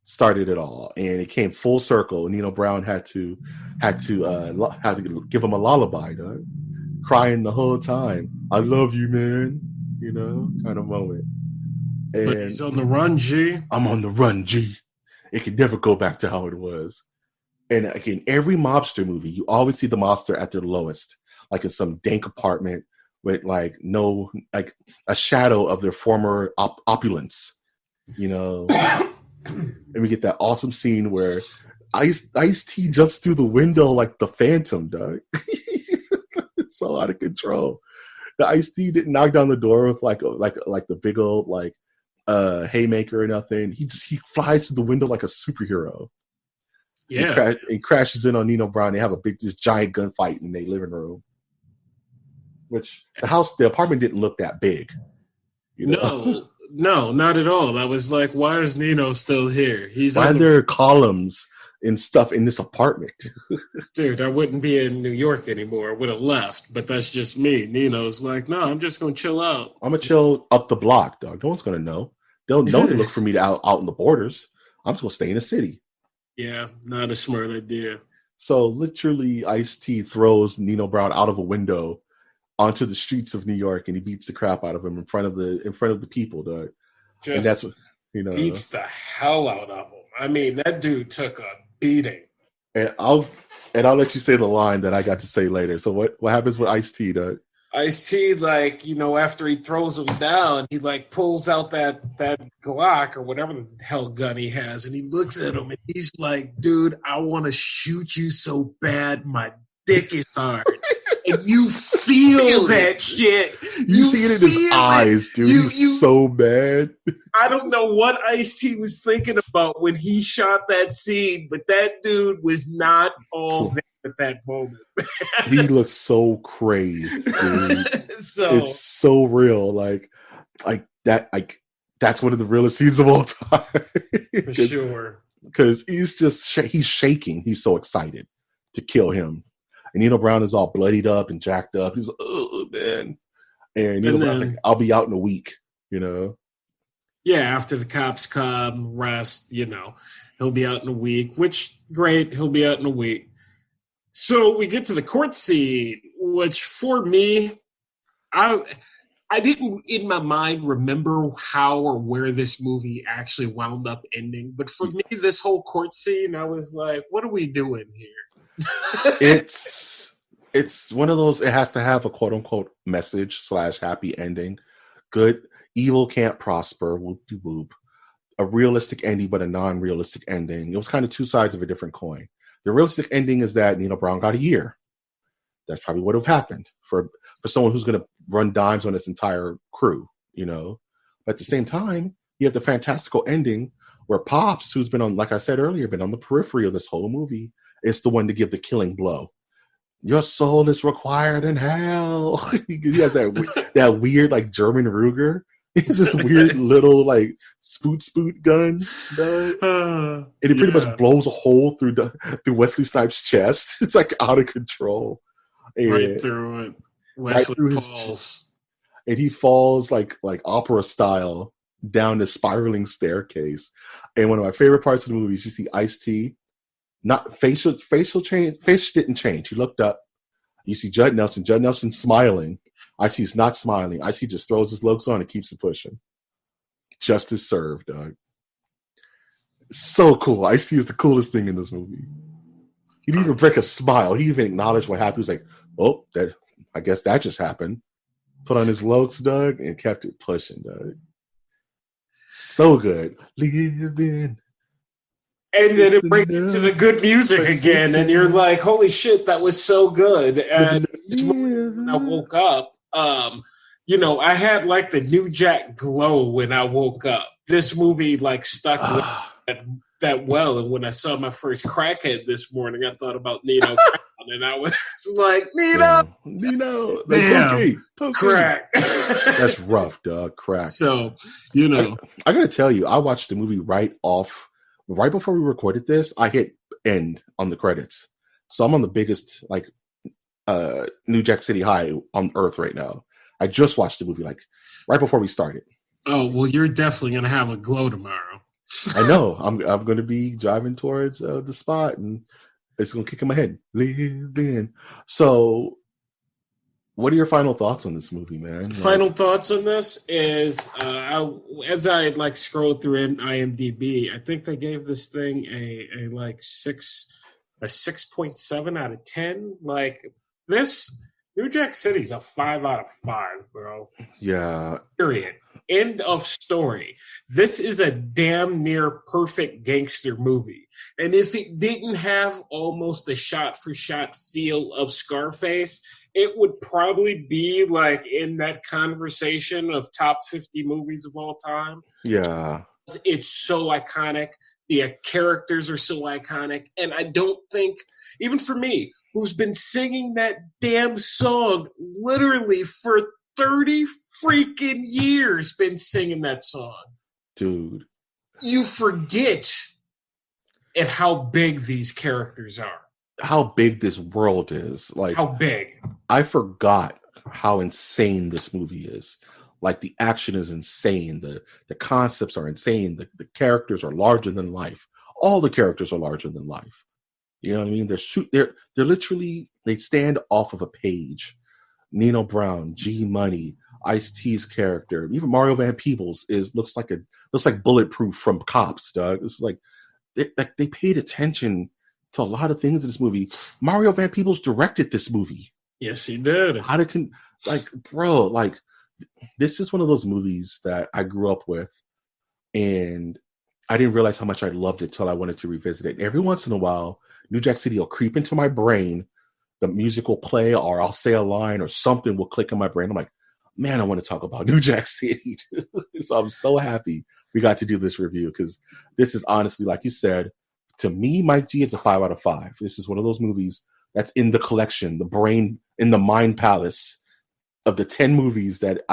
S4: started it all, and it came full circle. Nino Brown had to give him a lullaby, dog, crying the whole time. I love you, man. You know, kind of moment. And
S5: but he's on the run, G.
S4: I'm on the run, G. It could never go back to how it was. And again, every mobster movie, you always see the mobster at their lowest, like in some dank apartment with like no, like a shadow of their former opulence, you know. And we get that awesome scene where Ice-T jumps through the window like the Phantom, dog. It's so out of control. The Ice-T didn't knock down the door with like the big old like haymaker or nothing. He flies through the window like a superhero.
S5: Yeah,
S4: and crashes in on Nino Brown. They have this giant gunfight in their living room. Which the apartment didn't look that big. You know?
S5: No, not at all. I was like, why is Nino still here?
S4: Why are there columns and stuff in this apartment?
S5: Dude, I wouldn't be in New York anymore. I would have left, but that's just me. Nino's like, no, I'm just going to chill out.
S4: I'm going to chill up the block, dog. No one's going to know. They'll know to look for me out in the borders. I'm just going to stay in the city.
S5: Yeah, not a smart idea. So
S4: literally, Ice-T throws Nino Brown out of a window onto the streets of New York, and he beats the crap out of him in front of the people, dog. And that's what
S5: beats the hell out of him. I mean, that dude took a beating.
S4: And I'll let you say the line that I got to say later. So what happens with Ice-T, dog?
S5: Ice-T, like, you know, after he throws him down, he like pulls out that Glock or whatever the hell gun he has, and he looks at him and he's like, dude, I want to shoot you so bad my dick is hard. And you feel that shit.
S4: You see it in his eyes, dude. He's so bad.
S5: I don't know what Ice-T was thinking about when he shot that scene, but that dude was not all there at that moment.
S4: He looks so crazed, dude. It's so real. Like that. That's one of the realest scenes of all time.
S5: For sure.
S4: Because he's shaking. He's so excited to kill him. And Nino Brown is all bloodied up and jacked up. He's like, oh, man. And Nino Brown's like, I'll be out in a week, you know?
S5: Yeah, after the cops come, rest, you know, he'll be out in a week, which, great, he'll be out in a week. So we get to the court scene, which for me, I didn't, in my mind, remember how or where this movie actually wound up ending. But for me, this whole court scene, I was like, what are we doing here?
S4: It's one of those, it has to have a quote unquote message / happy ending. Good, evil can't prosper, whoop-de-whoop. A realistic ending, but a non-realistic ending. It was kind of two sides of a different coin. The realistic ending is that Nino Brown got a year. That's probably what would have happened for someone who's going to run dimes on this entire crew, you know. But at the same time, you have the fantastical ending where Pops, who's been on, like I said earlier, been on the periphery of this whole movie, is the one to give the killing blow. Your soul is required in hell. He has that weird like German Ruger. It's this weird little like spoot gun, and it pretty much blows a hole through Wesley Snipes' chest. It's like out of control. And
S5: right through it. Wesley falls,
S4: and he falls like opera style down the spiraling staircase. And one of my favorite parts of the movie is you see Ice-T. Not facial change. Face didn't change. He looked up. You see Judd Nelson. Judd Nelson smiling. Ice-T's not smiling. Ice-T just throws his looks on and keeps it pushing. Justice served, dog. So cool. Ice-T is the coolest thing in this movie. He didn't even break a smile. He even acknowledged what happened. He was like, "Oh, I guess that just happened." Put on his looks, dog, and kept it pushing, dog. So good. Living.
S5: And then it brings you to the good music again, and you're like, holy shit, that was so good. And when I woke up, you know, I had like the New Jack glow when I woke up. this movie like stuck with that well. And when I saw my first crackhead this morning, I thought about Nino Brown, and I was like,
S4: Nino, like,
S5: damn, crack.
S4: That's rough, dog. Crack.
S5: So, you know,
S4: I gotta tell you, I watched the movie right before we recorded this. I hit end on the credits, so I'm on the biggest like New Jack City high on earth right now. I just watched the movie like right before we started.
S5: Oh well, you're definitely gonna have a glow tomorrow.
S4: I know. I'm going to be driving towards the spot, and it's going to kick in my head. Live in. So, what are your final thoughts on this movie, man?
S5: Final thoughts on this is, as I like scrolled through IMDb, I think they gave this thing a 6.7 out of 10. Like this, New Jack City's a 5 out of 5, bro.
S4: Yeah.
S5: Period. End of story. This is a damn near perfect gangster movie. And if it didn't have almost a shot-for-shot feel of Scarface, it would probably be like in that conversation of top 50 movies of all time.
S4: Yeah.
S5: It's so iconic. The characters are so iconic. And I don't think, even for me, who's been singing that damn song literally for 30 freaking years, been singing that song.
S4: Dude.
S5: You forget at how big these characters are.
S4: How big this world is. Like
S5: how big.
S4: I forgot how insane this movie is. Like the action is insane. The concepts are insane. The characters are larger than life. All the characters are larger than life. You know what I mean? They're literally, they stand off of a page. Nino Brown, G Money, Ice-T's character, even Mario Van Peebles looks like Bulletproof from Cops, dog. This is like they paid attention to a lot of things in this movie. Mario Van Peebles directed this movie.
S5: Yes, he did.
S4: This is one of those movies that I grew up with, and I didn't realize how much I loved it till I wanted to revisit it. And every once in a while, New Jack City will creep into my brain. The music will play, or I'll say a line, or something will click in my brain. I'm like, man, I want to talk about New Jack City. So I'm so happy we got to do this review, because this is honestly, like you said, to me, Mike G, it's a 5 out of 5. This is one of those movies that's in the collection, the brain, in the mind palace of the 10 movies that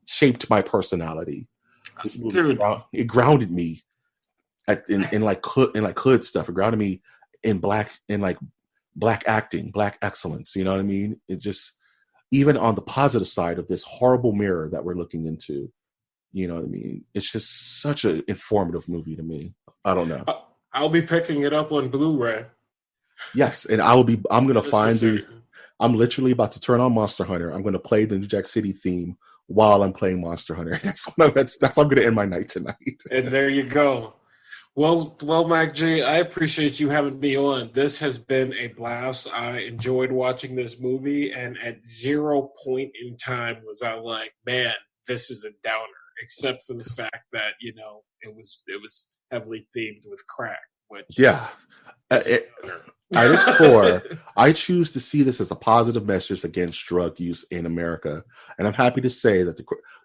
S4: shaped my personality. This movie, dude, it grounded me in hood stuff. It grounded me in black acting, black excellence. You know what I mean? It just, even on the positive side of this horrible mirror that we're looking into, you know what I mean? It's just such an informative movie to me. I don't know.
S5: I'll be picking it up on Blu-ray.
S4: Yes, and I'm literally about to turn on Monster Hunter. I'm going to play the New Jack City theme while I'm playing Monster Hunter. That's how I'm going to end my night tonight.
S5: And there you go. Well, Mike G, I appreciate you having me on. This has been a blast. I enjoyed watching this movie, and at 0 point in time was I like, man, this is a downer, except for the fact that, you know, it was heavily themed with crack. Which
S4: yeah. At its core, I choose to see this as a positive message against drug use in America, and I'm happy to say that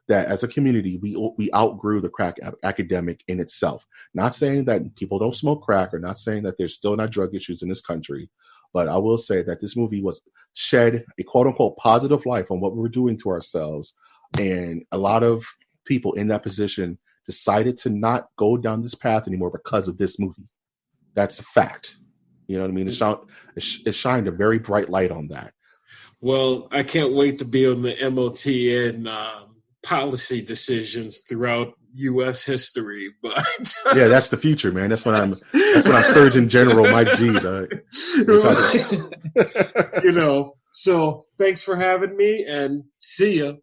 S4: that as a community, we outgrew the crack epidemic in itself. Not saying that people don't smoke crack, or not saying that there's still not drug issues in this country, but I will say that this movie was shed a quote unquote positive light on what we were doing to ourselves, and a lot of people in that position decided to not go down this path anymore because of this movie. That's a fact. You know what I mean? It shined a very bright light on that.
S5: Well, I can't wait to be on the MOTN policy decisions throughout U.S. history. But
S4: yeah, that's the future, man. That's when I'm Surgeon General Mike G.
S5: You know. So thanks for having me, and see ya.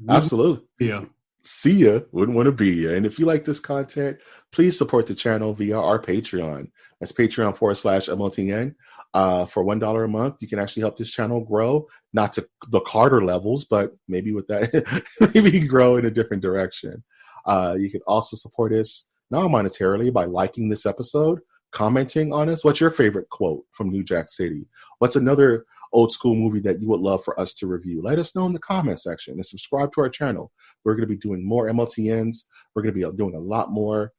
S4: Absolutely.
S5: Yeah.
S4: See ya. Wouldn't want to be ya. And if you like this content, please support the channel via our Patreon. That's Patreon.com/MOTN. For $1 a month, you can actually help this channel grow, not to the Carter levels, but maybe with that, maybe grow in a different direction. You can also support us non-monetarily by liking this episode, commenting on us. What's your favorite quote from New Jack City? What's another old school movie that you would love for us to review. Let us know in the comment section and subscribe to our channel. We're going to be doing more MOTNs. We're going to be doing a lot more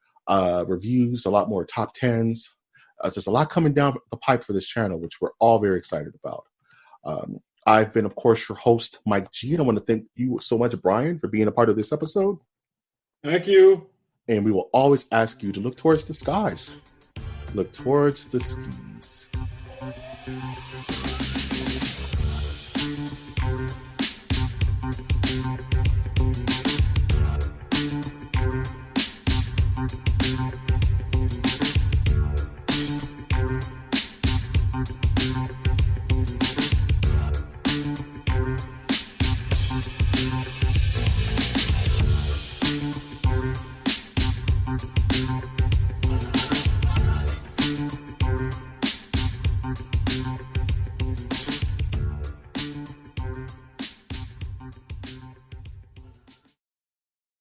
S4: reviews, a lot more top 10s. There's a lot coming down the pipe for this channel, which we're all very excited about. I've been, of course, your host, Mike G, and I want to thank you so much, Brian, for being a part of this episode.
S5: Thank you.
S4: And we will always ask you to look towards the skies. Look towards the skis.